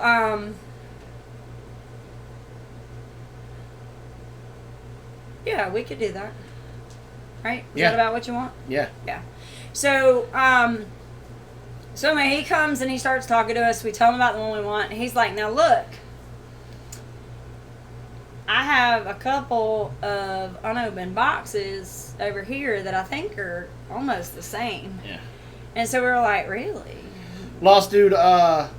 yeah, we could do that. Right? Is that about what you want? Yeah. Yeah. So, So anyway, he comes and he starts talking to us. We tell him about the one we want. And he's like, now look, I have a couple of unopened boxes over here that I think are almost the same. Yeah. And so we were like, really? Lost Dude,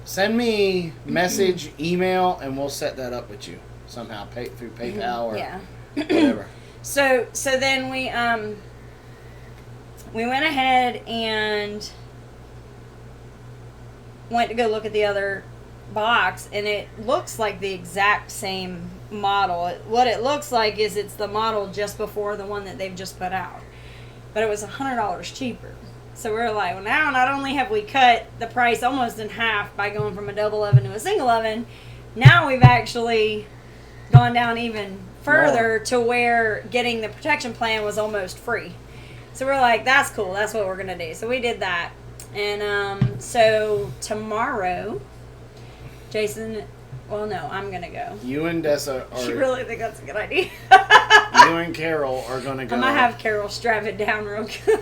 send me message, email, and we'll set that up with you somehow, through PayPal or whatever. So then we went ahead and went to go look at the other box, and it looks like the exact same model. What it looks like is it's the model just before the one that they've just put out, but it was $100 cheaper. So we're like, well, now not only have we cut the price almost in half by going from a double oven to a single oven, now we've actually gone down even further to where getting the protection plan was almost free. So we're like, that's cool. That's what we're going to do. So we did that. And so tomorrow, Jason, well, no, I'm going to go. You and Dessa are... You really think that's a good idea? You and Carol are going to go... I'm going to have Carol strap it down real good.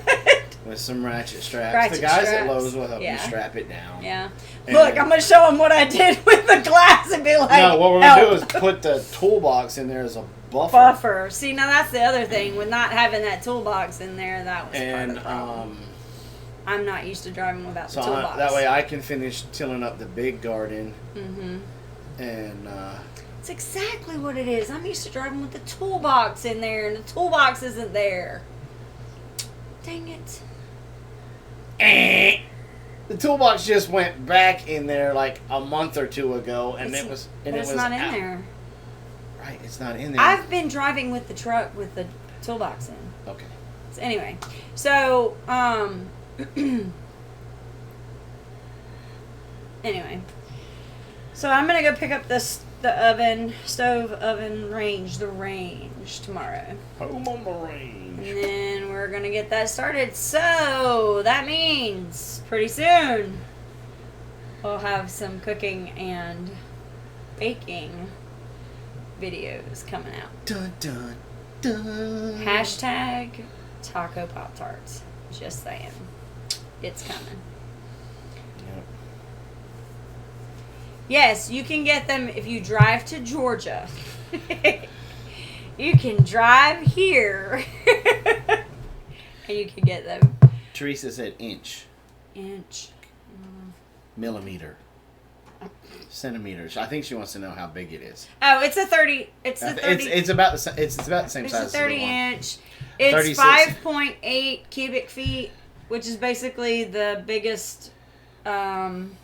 With some ratchet straps. The guys at Lowe's will help you strap it down. Yeah. And look, I'm going to show them what I did with the glass and be like, no, what we're going to do is put the toolbox in there as a buffer. See, now that's the other thing. With not having that toolbox in there, that was part of the problem. I'm not used to driving without the toolbox. That way I can finish tilling up the big garden. Mm-hmm. And, it's exactly what it is. I'm used to driving with the toolbox in there, and the toolbox isn't there. Dang it. The toolbox just went back in there like a month or two ago, and it's not in there. Right, it's not in there. I've been driving with the truck with the toolbox in. Okay. So anyway, so anyway, so I'm gonna go pick up the stove oven range tomorrow. Home on the range. And then we're going to get that started. So that means pretty soon we'll have some cooking and baking videos coming out. Dun, dun, dun. Hashtag Taco Pop-Tarts. Just saying. It's coming. Yep. Yes, you can get them if you drive to Georgia. You can drive here. And you can get them. Teresa said inch. Millimeter. Centimeters. I think she wants to know how big it is. Oh, it's a 30. It's a 30. It's about the same size. It's a 30 inch.36. It's 5.8 cubic feet, which is basically the biggest one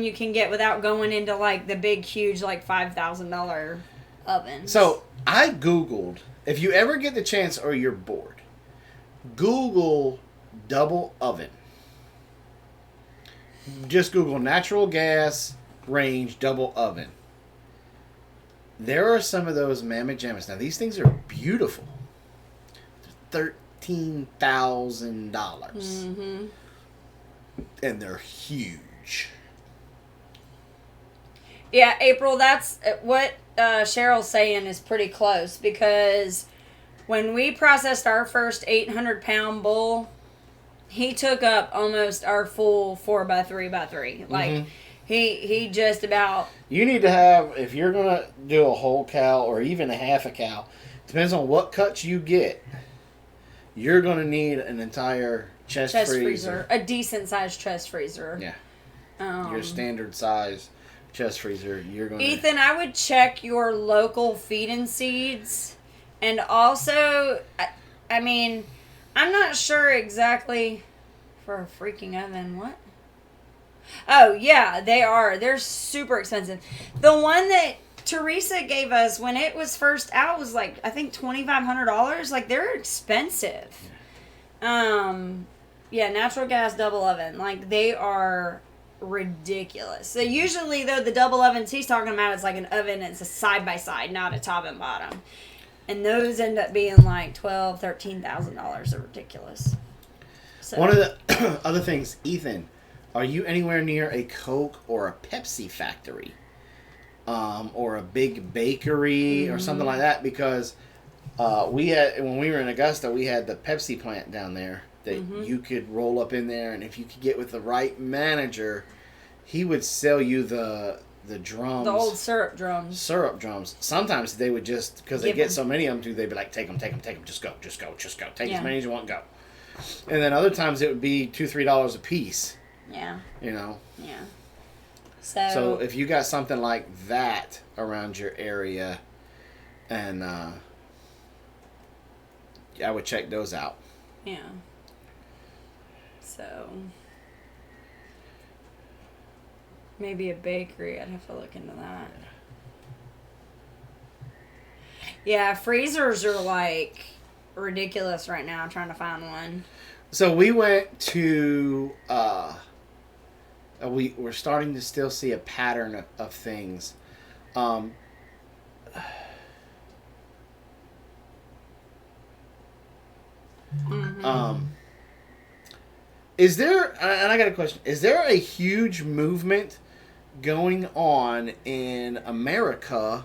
you can get without going into like the big, huge, like $5,000 ovens. So I Googled, if you ever get the chance or you're bored, Google double oven. Just Google natural gas range double oven. There are some of those mammoth jammas. Now these things are beautiful. $13,000. Mm-hmm. And they're huge. Yeah, April, that's what Cheryl's saying is pretty close, because when we processed our first 800-pound bull, he took up almost our full 4x3x3. Like, he just about... You need to have, if you're going to do a whole cow or even a half a cow, depends on what cuts you get, you're going to need an entire chest freezer. A decent-sized chest freezer. Yeah. Your standard size chest freezer, you're going to... Ethan, I would check your local feed and seeds. And also, I mean, I'm not sure exactly for a freaking oven. What? Oh, yeah, they are. They're super expensive. The one that Teresa gave us when it was first out was like, I think $2,500. Like, they're expensive. Yeah, natural gas double oven. Like, they are ridiculous. So usually, though, the double ovens he's talking about is like an oven. It's a side-by-side, not a top and bottom. And those end up being like $12,000, $13,000. They're ridiculous. So. One of the other things, Ethan, are you anywhere near a Coke or a Pepsi factory? Or a big bakery or something like that? Because we had, when we were in Augusta, we had the Pepsi plant down there that you could roll up in there, and if you could get with the right manager, he would sell you the the drums. The old syrup drums. Syrup drums. Sometimes they would just, because they get so many of them, they'd be like, take them, just go. Take as many as you want, go. And then other times it would be $2-3 a piece. Yeah. You know? Yeah. So if you got something like that around your area, and I would check those out. Yeah. So maybe a bakery. I'd have to look into that. Yeah, freezers are like ridiculous right now. I'm trying to find one. So we went to we're starting to still see a pattern of things. Is there, and I got a question, is there a huge movement going on in America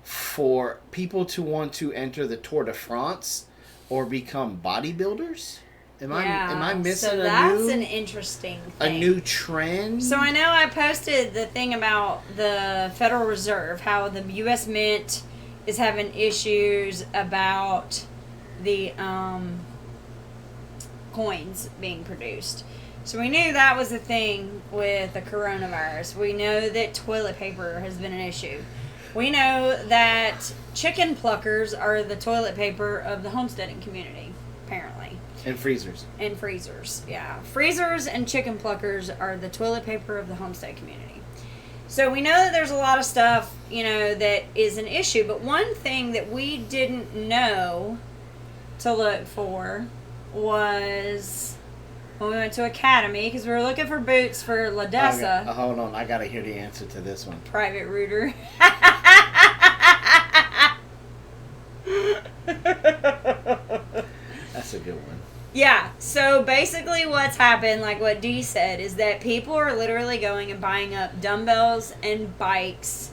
for people to want to enter the Tour de France or become bodybuilders? Am I missing an interesting thing. A new trend? So I know I posted the thing about the Federal Reserve, how the U.S. Mint is having issues about the coins being produced. So we knew that was a thing with the coronavirus. We know that toilet paper has been an issue. We know that chicken pluckers are the toilet paper of the homesteading community, apparently. And freezers. And freezers, yeah. Freezers and chicken pluckers are the toilet paper of the homestead community. So we know that there's a lot of stuff, that is an issue. But one thing that we didn't know to look for was when we went to Academy, because we were looking for boots for LaDessa. Okay. Hold on, I gotta hear the answer to this one. Private Rooter. That's a good one. Yeah, so basically what's happened, like what Dee said, is that people are literally going and buying up dumbbells and bikes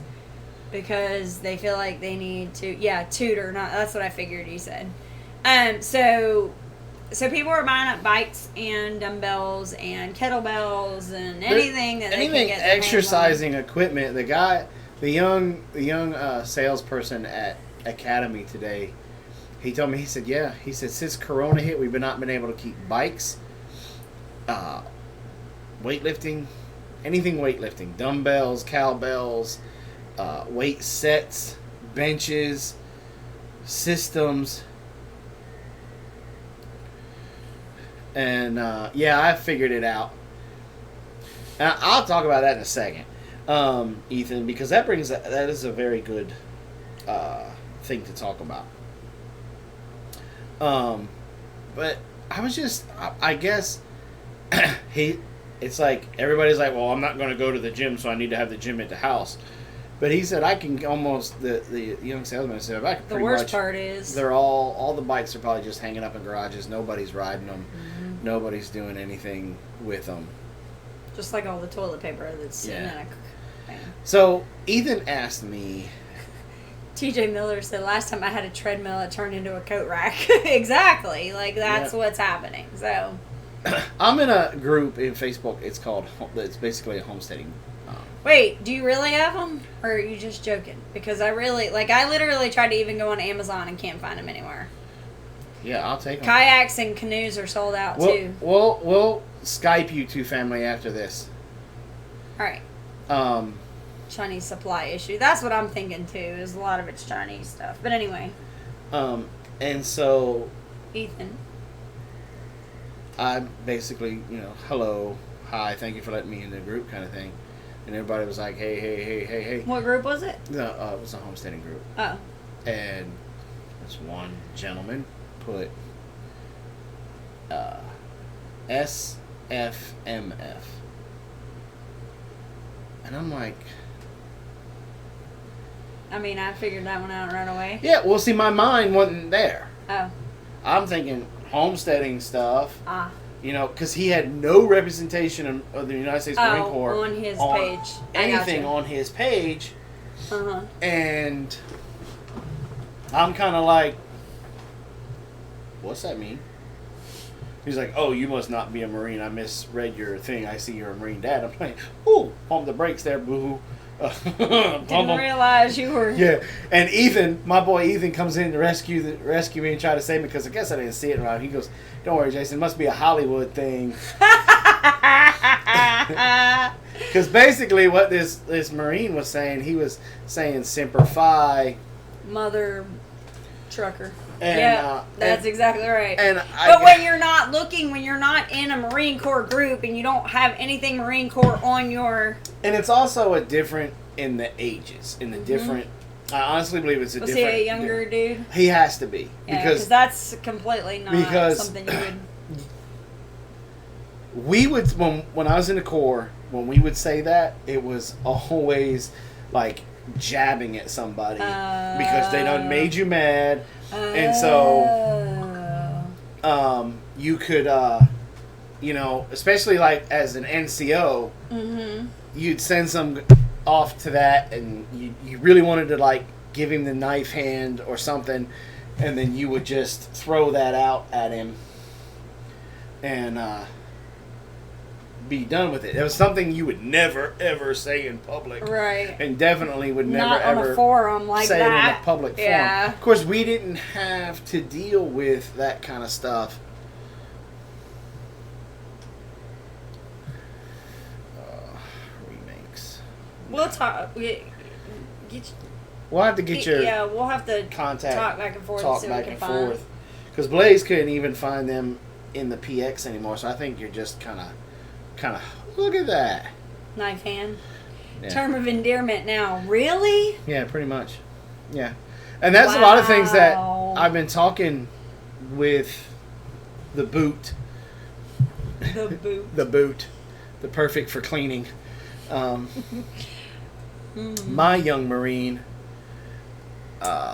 because they feel like they need to, tutor, that's what I figured he said. So people are buying up bikes and dumbbells and kettlebells and anything that they can get their exercising equipment. The young salesperson at Academy today, he told me, he said since Corona hit, we've not been able to keep bikes, weightlifting, anything weightlifting, dumbbells, cowbells, weight sets, benches, systems. And I figured it out. And I'll talk about that in a second, Ethan, because that is a very good thing to talk about. But I was just, I guess, it's like everybody's like, well, I'm not going to go to the gym, so I need to have the gym at the house. But he said I can almost, the young salesman said, I can pretty much. The worst part is they're all the bikes are probably just hanging up in garages. Nobody's riding them. Mm-hmm. Nobody's doing anything with them. Just like all the toilet paper that's sitting in a thing. So Ethan asked me. TJ Miller said, last time I had a treadmill, it turned into a coat rack. Exactly. Like, that's what's happening. So I'm in a group in Facebook. It's basically a homesteading. Wait, do you really have them? Or are you just joking? Because I literally tried to even go on Amazon and can't find them anywhere. Yeah, I'll take them. Kayaks and canoes are sold out, too. We'll Skype you two, family, after this. All right. Chinese supply issue. That's what I'm thinking, too, is a lot of it's Chinese stuff. But anyway. And so... Ethan. I basically, hello, hi, thank you for letting me in the group kind of thing. And everybody was like, hey. What group was it? No, it was a homesteading group. Oh. And this one gentleman put SFMF. And I'm like... I mean, I figured that one out right away. Yeah, well, see, my mind wasn't there. Oh. I'm thinking homesteading stuff. Ah. Because he had no representation of the United States Marine Corps on his page. Anything on his page. Uh-huh. And I'm kind of like, what's that mean? He's like, oh, you must not be a Marine. I misread your thing. I see you're a Marine dad. I'm like, ooh, pump the brakes there, boo-hoo. Didn't realize you were. Yeah, and Ethan, my boy Ethan, comes in to rescue me and try to save me because I guess I didn't see it right. He goes, "Don't worry, Jason. It must be a Hollywood thing." Because basically, what this Marine was saying, he was saying "Semper Fi," mother trucker. And, that's exactly right. But when you're not when you're not in a Marine Corps group and you don't have anything Marine Corps on your... And it's also a different in the ages, in the different... I honestly believe it's a different... Was he a younger dude? He has to be. Yeah, because that's completely not something you would... We would... When I was in the Corps, when we would say that, it was always like jabbing at somebody because they done made you mad. And so, you could, especially like as an NCO, you'd send some off to that, and you really wanted to like give him the knife hand or something, and then you would just throw that out at him and be done with it. It was something you would never ever say in public, right? And definitely would never not on ever a forum like say that. it in a public forum. Of course, we didn't have to deal with that kind of stuff. Remakes. We'll talk. We'll have to get your we'll have to contact, talk back and forth. Talk see back what we and can find. forth. Because Blaze couldn't even find them in the PX anymore, so I think you're just kind of look at that knife hand. Yeah. Term of endearment now. Really? Yeah, pretty much. Yeah, and that's a lot of things that I've been talking with the boot. The boot. The boot. The perfect for cleaning. My young Marine.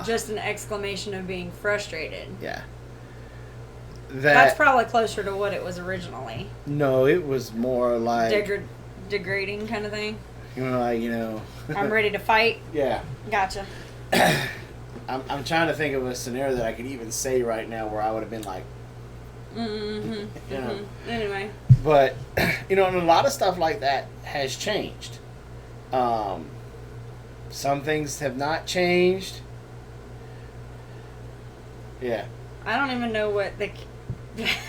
Just an exclamation of being frustrated. Yeah. That's probably closer to what it was originally. No, it was more like... degrading kind of thing? I'm ready to fight? Yeah. Gotcha. I'm trying to think of a scenario that I could even say right now where I would have been like... Anyway. But, and a lot of stuff like that has changed. Some things have not changed. Yeah. I don't even know what the...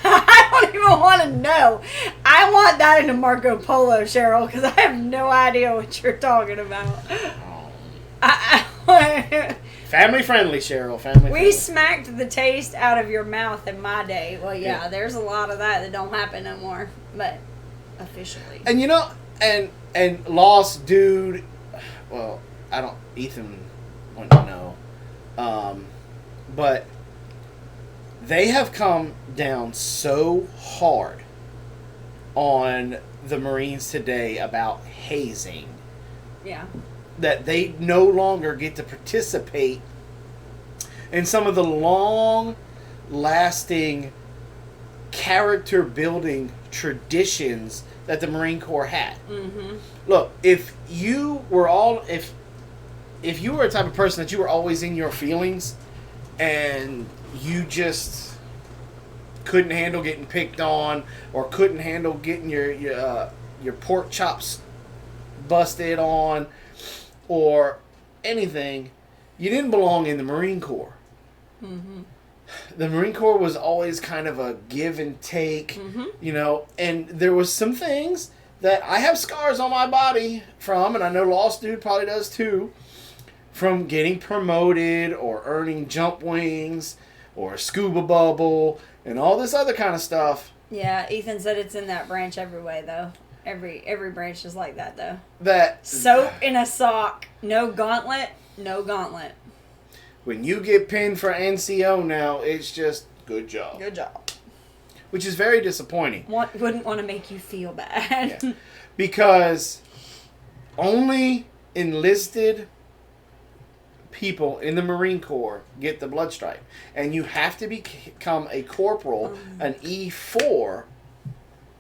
I don't even want to know. I want that in a Marco Polo, Cheryl, because I have no idea what you're talking about. Family friendly, Cheryl. Family friendly. We smacked the taste out of your mouth in my day. Well, yeah, there's a lot of that don't happen no more, but officially. And and lost dude. Well, Ethan wouldn't know, but. They have come down so hard on the Marines today about hazing. Yeah. That they no longer get to participate in some of the long-lasting character-building traditions that the Marine Corps had. Mm-hmm. Look, if you were a type of person that you were always in your feelings and you just couldn't handle getting picked on or couldn't handle getting your pork chops busted on or anything, you didn't belong in the Marine Corps. Mm-hmm. The Marine Corps was always kind of a give and take, and there was some things that I have scars on my body from, and I know Lost Dude probably does too, from getting promoted or earning jump wings or a scuba bubble and all this other kind of stuff. Yeah, Ethan said it's in that branch every way, though. Every branch is like that, though. That soap in a sock, no gauntlet. When you get pinned for NCO now, it's just good job. Good job. Which is very disappointing. Wouldn't want to make you feel bad. Yeah. Because only enlisted people in the Marine Corps get the blood stripe, and you have to become a corporal, an E4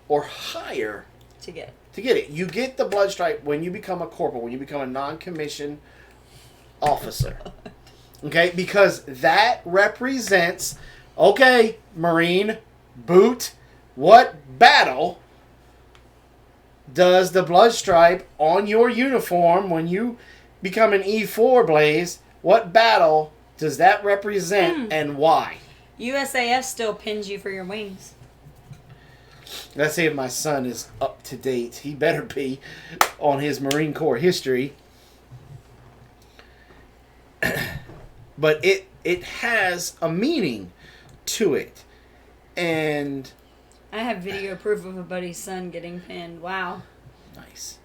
or higher to get it. You get the blood stripe when you become a corporal, when you become a non-commissioned officer. Okay, because that represents, Marine, boot, what battle does the blood stripe on your uniform when you become an E4 Blaze, what battle does that represent and why? USAF still pins you for your wings. Let's see if my son is up to date. He better be on his Marine Corps history. But it has a meaning to it. And I have video proof of a buddy's son getting pinned. Wow. nice.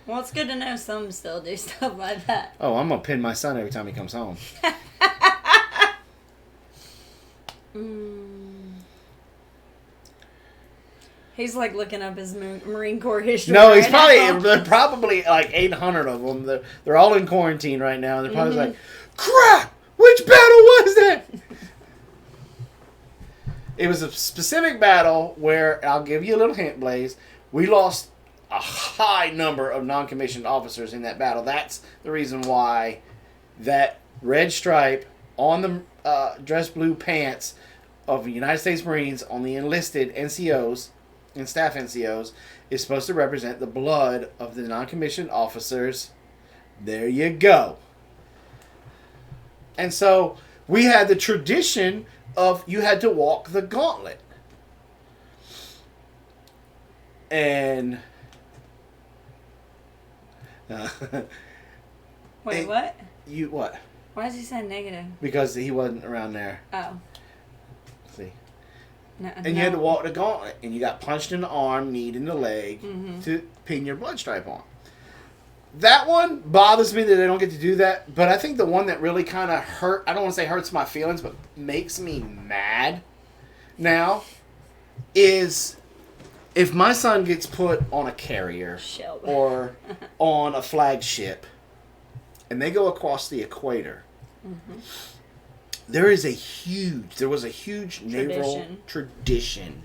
Well, it's good to know some still do stuff like that. Oh, I'm going to pin my son every time he comes home. He's like looking up his Marine Corps history. No, he's right probably like 800 of them. They're all in quarantine right now. And they're probably like, crap, which battle was that? It was a specific battle where, I'll give you a little hint, Blaze, we lost a high number of non-commissioned officers in that battle. That's the reason why that red stripe on the dress blue pants of the United States Marines on the enlisted NCOs and staff NCOs is supposed to represent the blood of the non-commissioned officers. There you go. And so we had the tradition of you had to walk the gauntlet. And Wait, what? You what? Why is he saying negative? Because he wasn't around there. Oh. See. No, And you had to walk the gauntlet, and you got punched in the arm, kneed in the leg to pin your blood stripe on. That one bothers me that they don't get to do that, but I think the one that really kind of I don't want to say hurts my feelings, but makes me mad now is if my son gets put on a carrier or on a flagship and they go across the equator. There was a huge naval tradition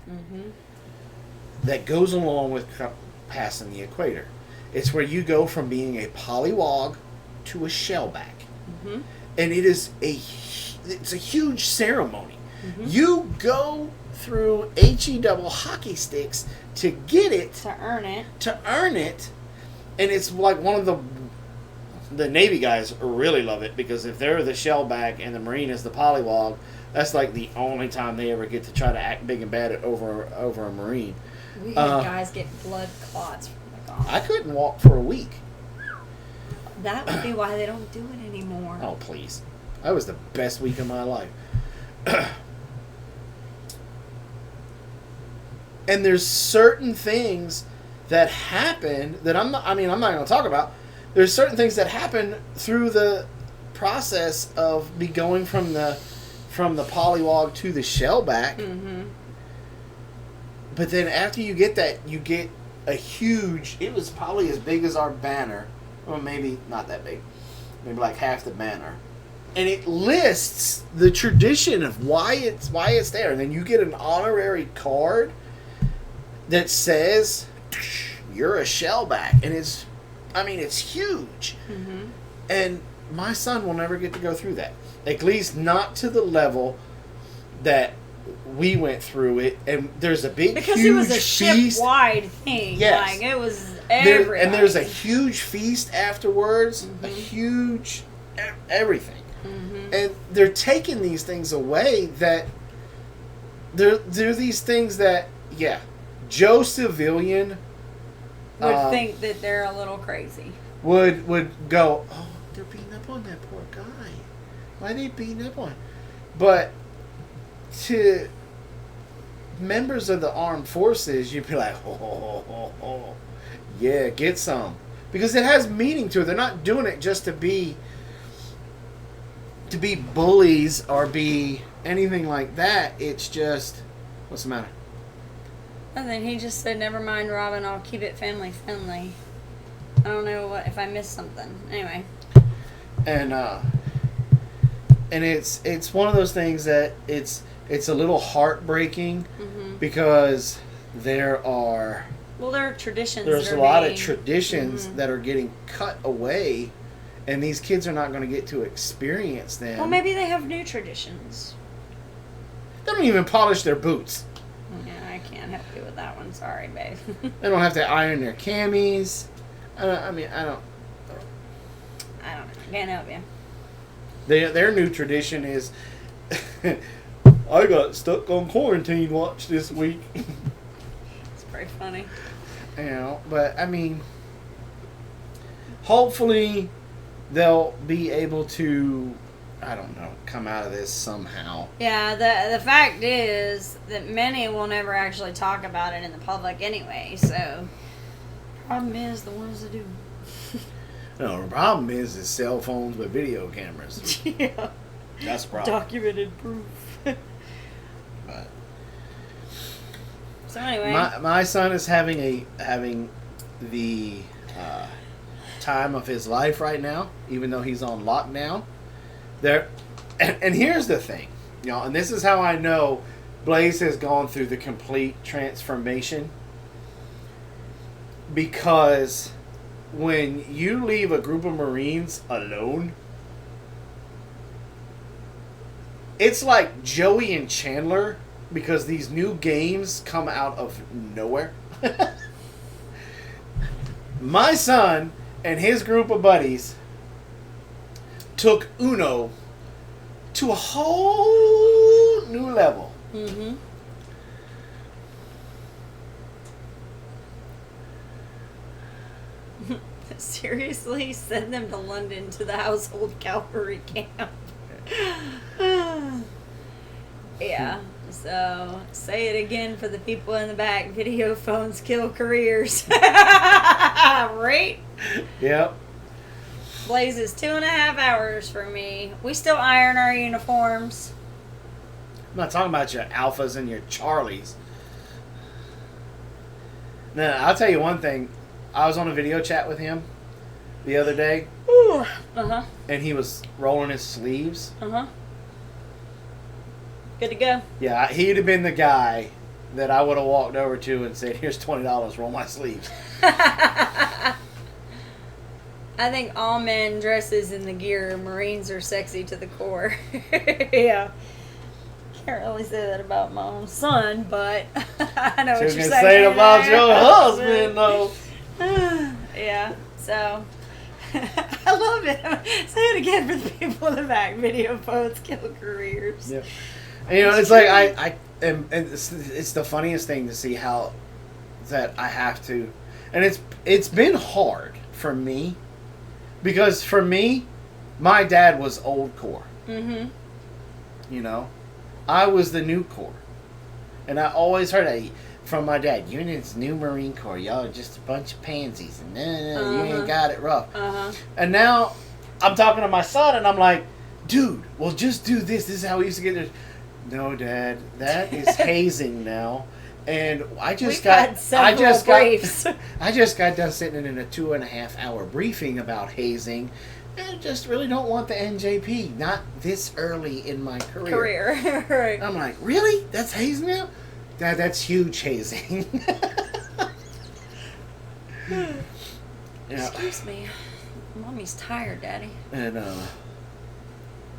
that goes along with passing the equator. It's where you go from being a polywog to a shellback. And it's a huge ceremony. You go through HE double hockey sticks to get it. To earn it. And it's like one of the Navy guys really love it because if they're the shellback and the Marine is the polywog, that's like the only time they ever get to try to act big and bad over a Marine. We had guys get blood clots from the gauntlet. I couldn't walk for a week. That would be why they don't do it anymore. Oh, please. That was the best week of my life. And there's certain things that happen that I'm not going to talk about. There's certain things that happen through the process of me going from the polywog to the shellback. But then after you get that, you get a huge, it was probably as big as our banner. Well, maybe not that big. Maybe like half the banner. And it lists the tradition of why it's there. And then you get an honorary card that says you're a shellback. And it's huge. And my son will never get to go through that. At least not to the level that we went through it. And there's a big, because huge it was a feast. ship-wide thing. Yes. Like, it was everybody. And there's a huge feast afterwards. A huge everything. And they're taking these things away that... They're these things that, yeah, Joe Civilian... would think that they're a little crazy. Would go, oh, they're beating up on that poor guy. Why are they beating up on him? But to members of the armed forces, you'd be like, oh, yeah, get some. Because it has meaning to it. They're not doing it just to be bullies or be anything like that. It's just, what's the matter? And then he just said, never mind, Robin, I'll keep it family friendly. I don't know if I missed something. Anyway. And it's one of those things that it's a little heartbreaking because there are traditions. There's a lot of traditions that are getting cut away, and these kids are not going to get to experience them. Well, maybe they have new traditions. They don't even polish their boots. Yeah, I can't can't help you with that one. Sorry, babe. They don't have to iron their camis. I don't know. Can't help you. Their new tradition is, I got stuck on quarantine watch this week. It's pretty funny. You know, but I mean, hopefully they'll be able to, I don't know, come out of this somehow. Yeah, the fact is that many will never actually talk about it in the public anyway, so problem is the ones that do. No, the problem is cell phones with video cameras. Yeah. That's the problem. Documented proof. But so anyway. My son is having the time of his life right now, even though he's on lockdown. And here's the thing, you know, and this is how I know Blaze has gone through the complete transformation, because when you leave a group of Marines alone, it's like Joey and Chandler, because these new games come out of nowhere. My son and his group of buddies took Uno to a whole new level. Mm-hmm. Seriously? Send them to London to the household cavalry camp. Yeah. So, say it again for the people in the back. Video phones kill careers. Right? Yep. Blaze is 2.5 hours for me. We still iron our uniforms. I'm not talking about your Alphas and your Charlies. No, I'll tell you one thing. I was on a video chat with him the other day. Ooh. Uh-huh. And he was rolling his sleeves. Uh-huh. Good to go. Yeah, he'd have been the guy that I would have walked over to and said, here's $20, roll my sleeves. I think all men dresses in the gear. Marines are sexy to the core. Yeah. Can't really say that about my own son, but I know what you're saying. You can say it about your husband, though. Yeah, so I love it. Say it again for the people in the back. Video phones kill careers. Yep. And, you know, it's like and it's the funniest thing to see how that I have to, and it's been hard for me, because for me, my dad was old Corps. Mm-hmm. You know, I was the new Corps, and I always heard from my dad, "You're in this new Marine Corps. Y'all are just a bunch of pansies, and you ain't got it rough." Uh-huh. And now I'm talking to my son, and I'm like, "Dude, well, just do this. This is how we used to get it." No, Dad, that is hazing now. And I just got done sitting in a 2.5 hour briefing about hazing, and I just really don't want the NJP. Not this early in my career. Right. I'm like, really? That's hazing now? Dad, that's huge hazing. Excuse me. Mommy's tired, Daddy. And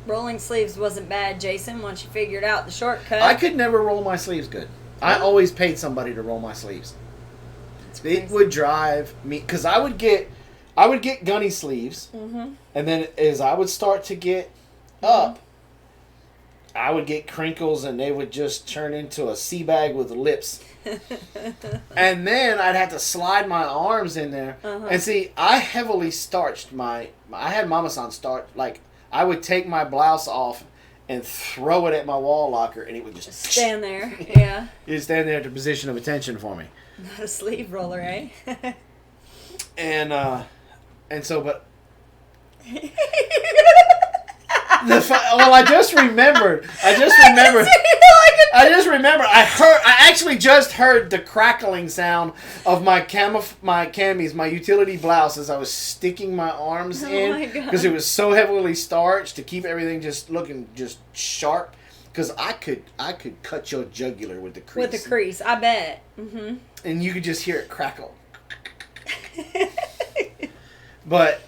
rolling sleeves wasn't bad, Jason, once you figured out the shortcut. I could never roll my sleeves good. I always paid somebody to roll my sleeves. It would drive me, because I would get gunny sleeves, mm-hmm. and then as I would start to get up, I would get crinkles, and they would just turn into a sea bag with lips. And then I'd have to slide my arms in there. Uh-huh. And see, I heavily starched I had Mama San starch, like, I would take my blouse off and throw it at my wall locker, and it would just stand there. Yeah. You'd stand there at the position of attention for me. Not a sleeve roller, eh? And so, but I just remembered. I actually just heard the crackling sound of my camis, my utility blouse, as I was sticking my arms in, because it was so heavily starched to keep everything just looking just sharp. Because I could cut your jugular with the crease. With the crease, I bet. Mm-hmm. And you could just hear it crackle. But,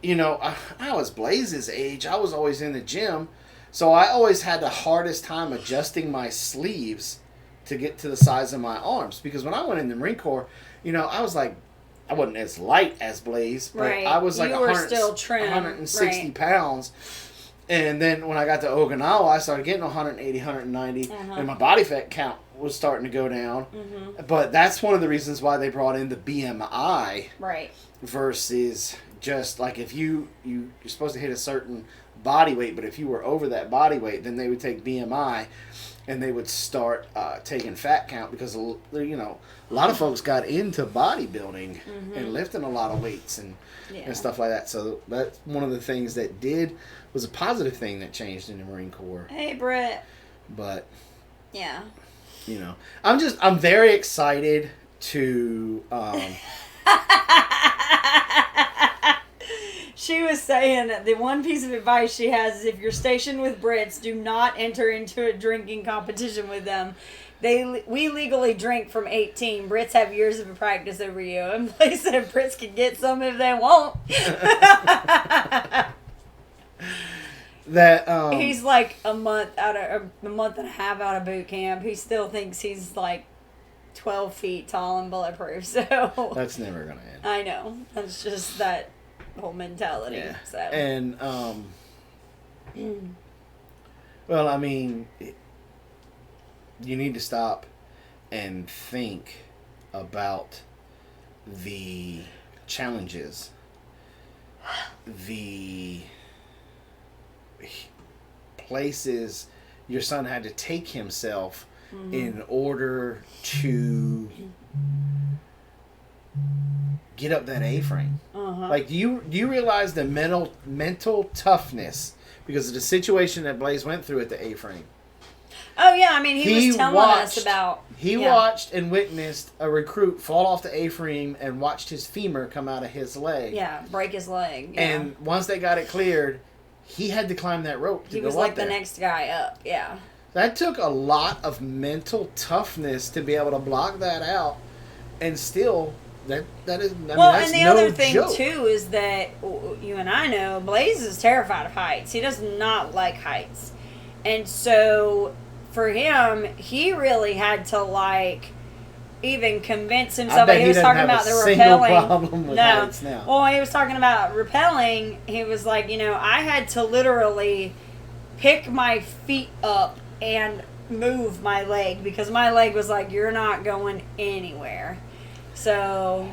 you know, I was Blaze's age. I was always in the gym. So I always had the hardest time adjusting my sleeves to get to the size of my arms. Because when I went in the Marine Corps, I was like, I wasn't as light as Blaze, but I was like 160 pounds. And then when I got to Okinawa, I started getting 180, 190, and my body fat count was starting to go down. But that's one of the reasons why they brought in the BMI. Right. Versus just like if you're supposed to hit a certain body weight, but if you were over that body weight, then they would take BMI and they would start taking fat count, because a lot of folks got into bodybuilding and lifting a lot of weights and stuff like that. So that's one of the things that was a positive thing that changed in the Marine Corps. Hey, Britt. But yeah, I'm very excited to. She was saying that the one piece of advice she has is if you're stationed with Brits, do not enter into a drinking competition with them. We legally drink from 18. Brits have years of practice over you. And they said Brits can get some if they want. He's like a month and a half out of boot camp. He still thinks he's like 12 feet tall and bulletproof. So that's never gonna end. I know. That's just that whole mentality. Yeah. So. And well, I mean, you need to stop and think about the challenges, the places your son had to take himself in order to get up that A-frame. Like, do you realize the mental toughness because of the situation that Blaze went through at the A-frame? Oh yeah, I mean he was telling us about. He watched and witnessed a recruit fall off the A-frame and watched his femur come out of his leg. Yeah, break his leg. Yeah. And once they got it cleared, he had to climb that rope to go up there. He was like the next guy up. Yeah. That took a lot of mental toughness to be able to block that out, and still. That is. I mean, that's and the no other thing joke. too is that you and I know Blaze is terrified of heights. He does not like heights, and so for him, he really had to even convince himself. He was talking about the rappelling. Problem with heights now. Well, he was talking about rappelling. He was like, I had to literally pick my feet up and move my leg because my leg was like, "You're not going anywhere." So,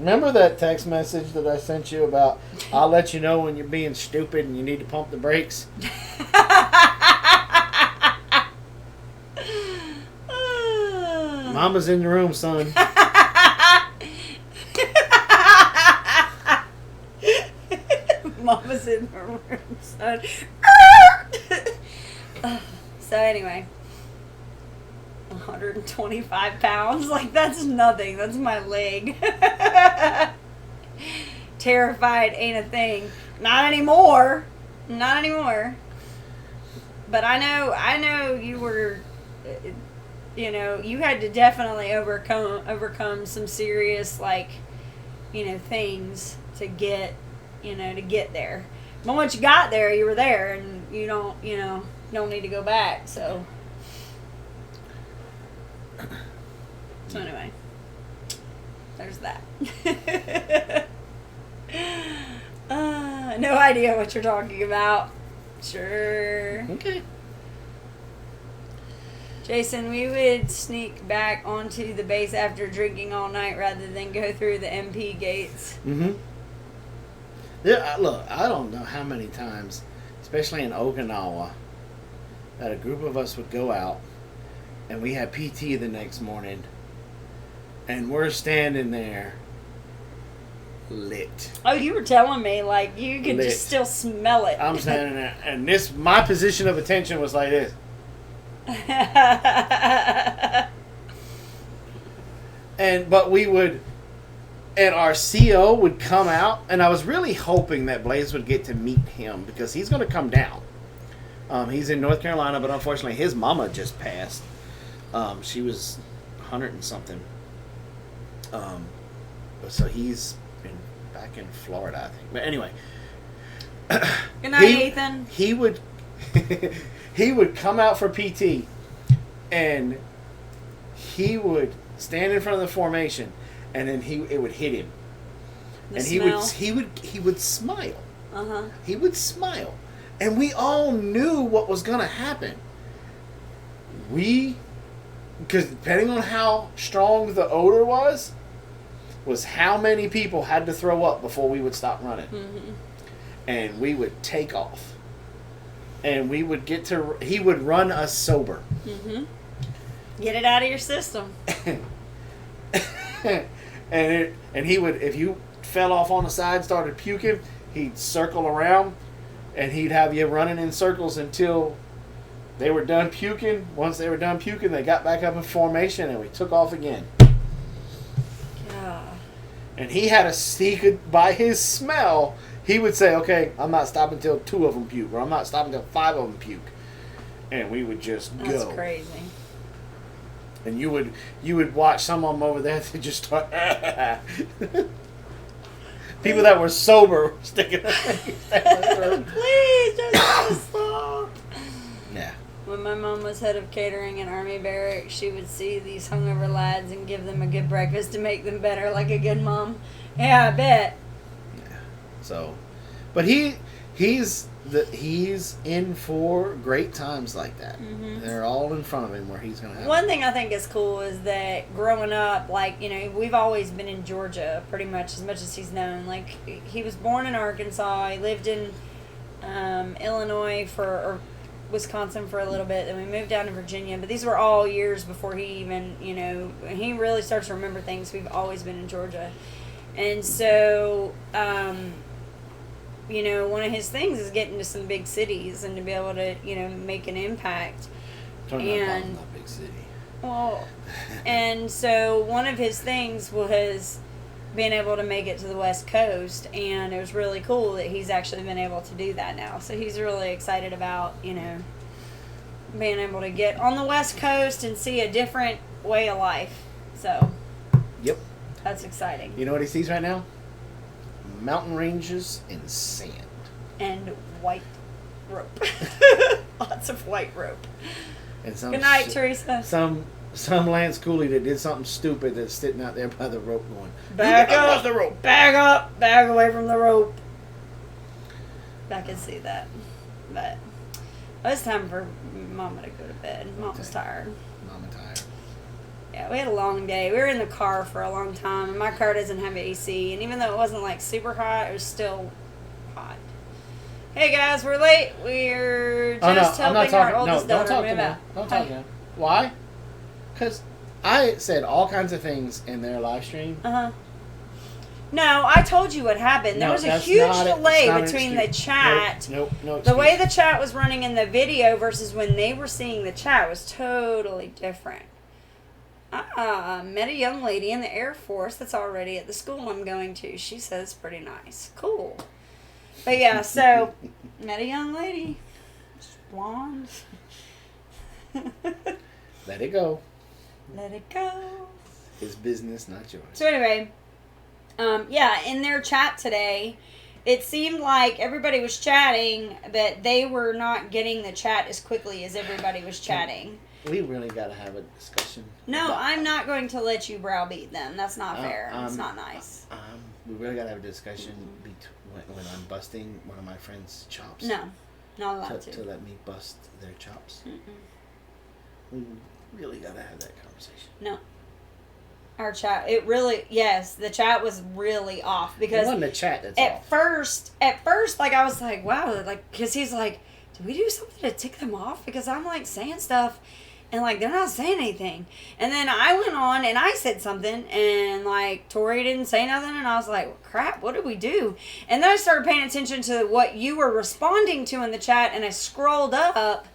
remember that text message that I sent you about, I'll let you know when you're being stupid and you need to pump the brakes? Mama's in the room, son. Mama's in the room, son. So anyway. 125 pounds. That's nothing. That's my leg. Terrified ain't a thing. Not anymore. Not anymore. But I know you were, you had to definitely overcome some serious, things to get, to get there. But once you got there, you were there, and you don't need to go back, so. So anyway, there's that. No idea what you're talking about. Sure. Okay. Jason, we would sneak back onto the base after drinking all night rather than go through the MP gates. Yeah, look, I don't know how many times, especially in Okinawa, that a group of us would go out and we had PT the next morning. And we're standing there, lit. Oh, you were telling me, you could just still smell it. I'm standing there, and my position of attention was like this. But we would, and our CO would come out, and I was really hoping that Blaze would get to meet him, because he's going to come down. He's in North Carolina, but unfortunately his mama just passed. She was 100 and something. So he's back in Florida, I think. But anyway. Good night, Ethan. He would he would come out for PT, and he would stand in front of the formation, and then it would hit him, and he would smile. He would smile, and we all knew what was gonna happen. Because depending on how strong the odor was how many people had to throw up before we would stop running. And we would take off. And we would he would run us sober. Get it out of your system. and he would, if you fell off on the side, started puking, he'd circle around, and he'd have you running in circles until they were done puking. Once they were done puking, they got back up in formation, and we took off again. Yeah. And he could, by his smell, he would say, okay, I'm not stopping until 2 of them puke, or I'm not stopping until 5 of them puke. And we would just go. That's crazy. And you would watch some of them over there that just start. People that were sober sticking their throat. Please, just stop. Yeah. When my mom was head of catering in Army Barracks, she would see these hungover lads and give them a good breakfast to make them better, like a good mom. Yeah, I bet. Yeah. So, but he's in for great times like that. They're all in front of him where he's going to have. One thing I think is cool is that growing up, like, you know, we've always been in Georgia pretty much as he's known. Like, he was born in Arkansas. He lived in Illinois or Wisconsin for a little bit. Then we moved down to Virginia. But these were all years before he even, you know, he really starts to remember things. We've always been in Georgia. And so, you know, one of his things is getting to some big cities and to be able to, you know, make an impact. And not big city. Well, and so one of his things was being able to make it to the West Coast, and it was really cool that he's actually been able to do that now. So he's really excited about, you know, being able to get on the West Coast and see a different way of life. So, yep, that's exciting. You know what he sees right now? Mountain ranges and sand. And white rope. Lots of white rope. And good night, Teresa. Some Lance Cooley that did something stupid that's sitting out there by the rope going, back up, the rope. Back up, back away from the rope. I can see that. But it's time for Mama to go to bed. Mama's tired. Mama tired. Yeah, we had a long day. We were in the car for a long time, and my car doesn't have AC, and even though it wasn't like super hot, it was still hot. Hey guys, we're late. We're just helping our oldest daughter move out. Don't talk to him. Why? Because I said all kinds of things in their live stream. No, I told you what happened. There was a huge delay between the chat. Nope. The way the chat was running in the video versus when they were seeing the chat was totally different. Met a young lady in the Air Force that's already at the school I'm going to. She says pretty nice. Cool. But yeah, so met a young lady. She's blonde. Let it go. Let it go. His business, not yours. So anyway, yeah, in their chat today, it seemed like everybody was chatting, but they were not getting the chat as quickly as everybody was chatting. We really got to have a discussion. No, I'm not going to let you browbeat them. That's not fair. It's not nice. We really got to have a discussion when I'm busting one of my friend's chops. No, not allowed to. To let me bust their chops. We really got to have that conversation. No. Our chat, the chat was really off because it wasn't the chat that's off. At first, like I was like, wow, like, because he's like, did we do something to tick them off? Because I'm like saying stuff and like they're not saying anything. And then I went on and I said something and like Tori didn't say nothing and I was like, well, crap, what did we do? And then I started paying attention to what you were responding to in the chat and I scrolled up.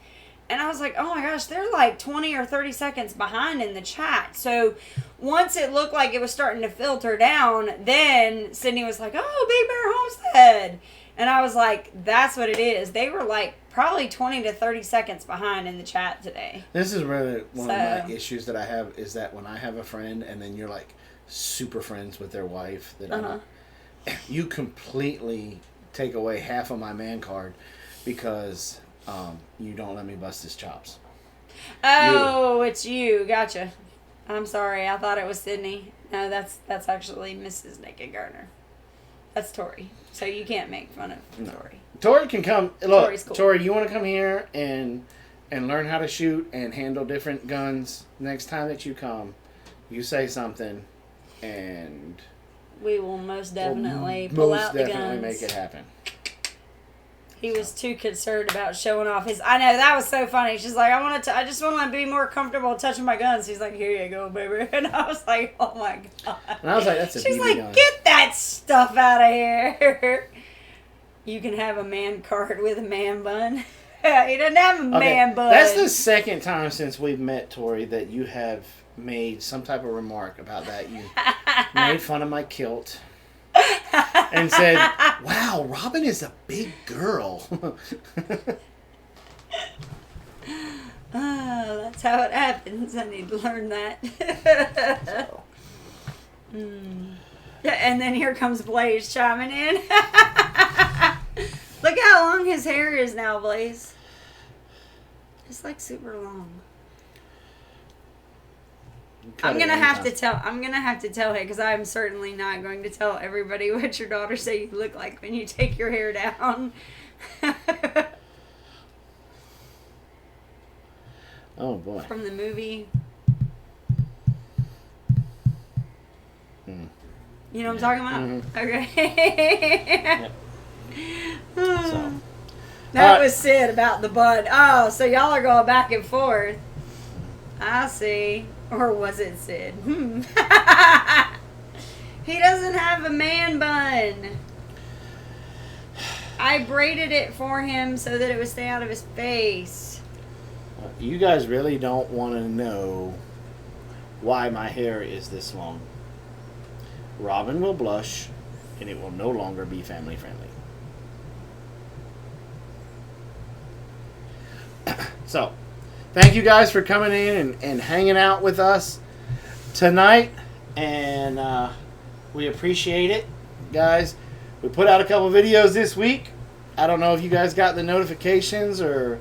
And I was like, oh my gosh, they're like 20 or 30 seconds behind in the chat. So once it looked like it was starting to filter down, then Sydney was like, oh, Big Bear Homestead. And I was like, that's what it is. They were like probably 20 to 30 seconds behind in the chat today. This is really one of my issues that I have is that when I have a friend and then you're like super friends with their wife, that you completely take away half of my man card because... you don't let me bust his chops. Oh, it's you. Gotcha. I'm sorry. I thought it was Sydney. No, that's actually Mrs. Naked Gardener. That's Tori. So you can't make fun of Tori. Tori can come. Look, Tori's cool. Tori, you want to come here and learn how to shoot and handle different guns next time that you come? You say something, and we will most definitely pull out the guns. Most definitely make it happen. He was too concerned about showing off his. I know, that was so funny. She's like, I just want to be more comfortable touching my guns. He's like, here you go, baby. And I was like, oh my god. And I was like, that's a She's BB like, gun. Get that stuff out of here. You can have a man card with a man bun. He doesn't have a man bun. That's the second time since we've met, Tori, that you have made some type of remark about that. You made fun of my kilt. And said, wow, Robin is a big girl. That's how it happens. I need to learn that. And then here comes Blaze chiming in. Look how long his hair is now, Blaze. It's like super long. I'm gonna have to tell him, because I'm certainly not going to tell everybody what your daughter say you look like when you take your hair down. Oh boy! From the movie. You know what I'm talking about? Mm-hmm. Okay. So. That was Sid about the bud. Oh, so y'all are going back and forth. I see. Or was it Sid? He doesn't have a man bun. I braided it for him so that it would stay out of his face. You guys really don't want to know why my hair is this long. Robin will blush, and it will no longer be family friendly. So, thank you guys for coming in and hanging out with us tonight, and we appreciate it, guys. We put out a couple videos this week. I don't know if you guys got the notifications or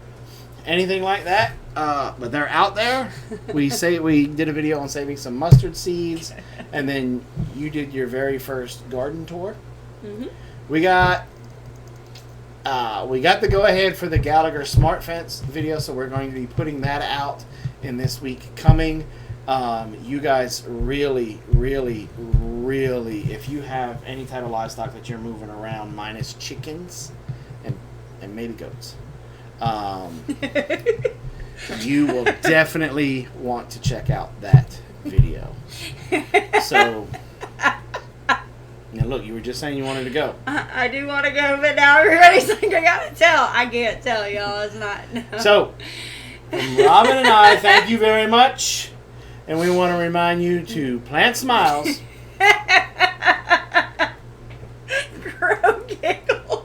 anything like that, but they're out there. We did a video on saving some mustard seeds, and then you did your very first garden tour. Mm-hmm. We got the go-ahead for the Gallagher Smart Fence video, so we're going to be putting that out in this week coming. You guys really, really, really, if you have any type of livestock that you're moving around, minus chickens and maybe goats, you will definitely want to check out that video. So... Now look, you were just saying you wanted to go. I do want to go, but now everybody's like, I can't tell y'all. It's not. No. So, from Robin and I, thank you very much. And we want to remind you to plant smiles. Grow giggles.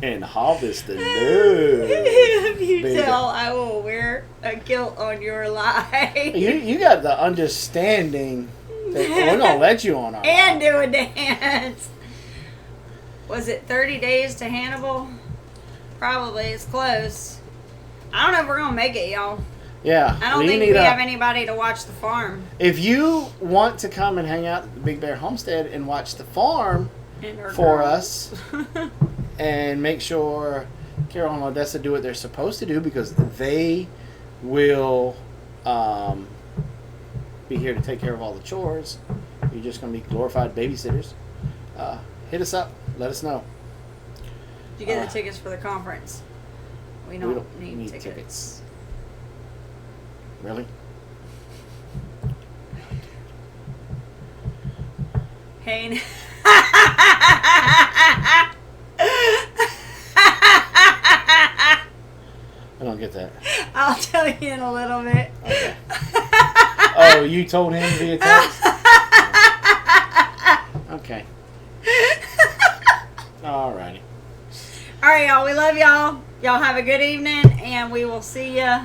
And harvest the love. If you tell, I will wear a kilt on your life. You got the understanding. We're going to let you on our and do a dance. Was it 30 days to Hannibal? Probably. It's close. I don't know if we're going to make it, y'all. Yeah. I don't think we have anybody to watch the farm. If you want to come and hang out at the Big Bear Homestead and watch the farm for us and make sure Carol and Odessa do what they're supposed to do, because they will... be here to take care of all the chores. You're just going to be glorified babysitters. Hit us up. Let us know. Did you get the tickets for the conference? We don't need tickets. Really? Hey. I don't get that. I'll tell you in a little bit. Okay. Oh, you told him via text? Okay. Alrighty. Alright, y'all. We love y'all. Y'all have a good evening, and we will see you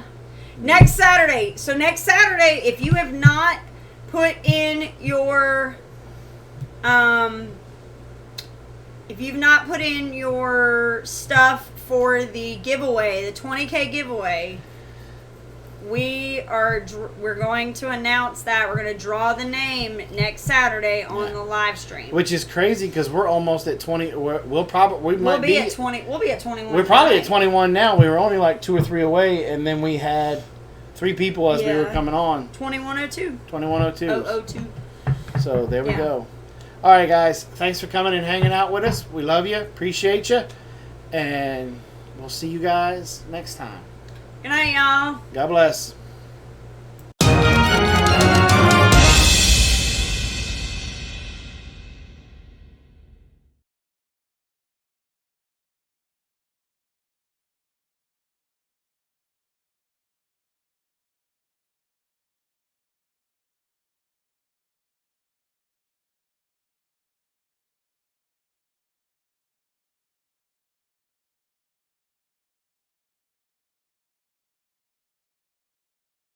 next Saturday. So next Saturday, if you have not put in your stuff for the giveaway, the 20K giveaway, we're going to announce that we're going to draw the name next Saturday on the live stream. Which is crazy because we're almost at 20. We'll be at 20. We'll be at 21. We're probably at 21 now. We were only like 2 or 3 away, and then we had 3 people as we were coming on. 2102. 2102. 002. So there we go. All right, guys. Thanks for coming and hanging out with us. We love you. Appreciate you. And we'll see you guys next time. Good night, y'all. God bless.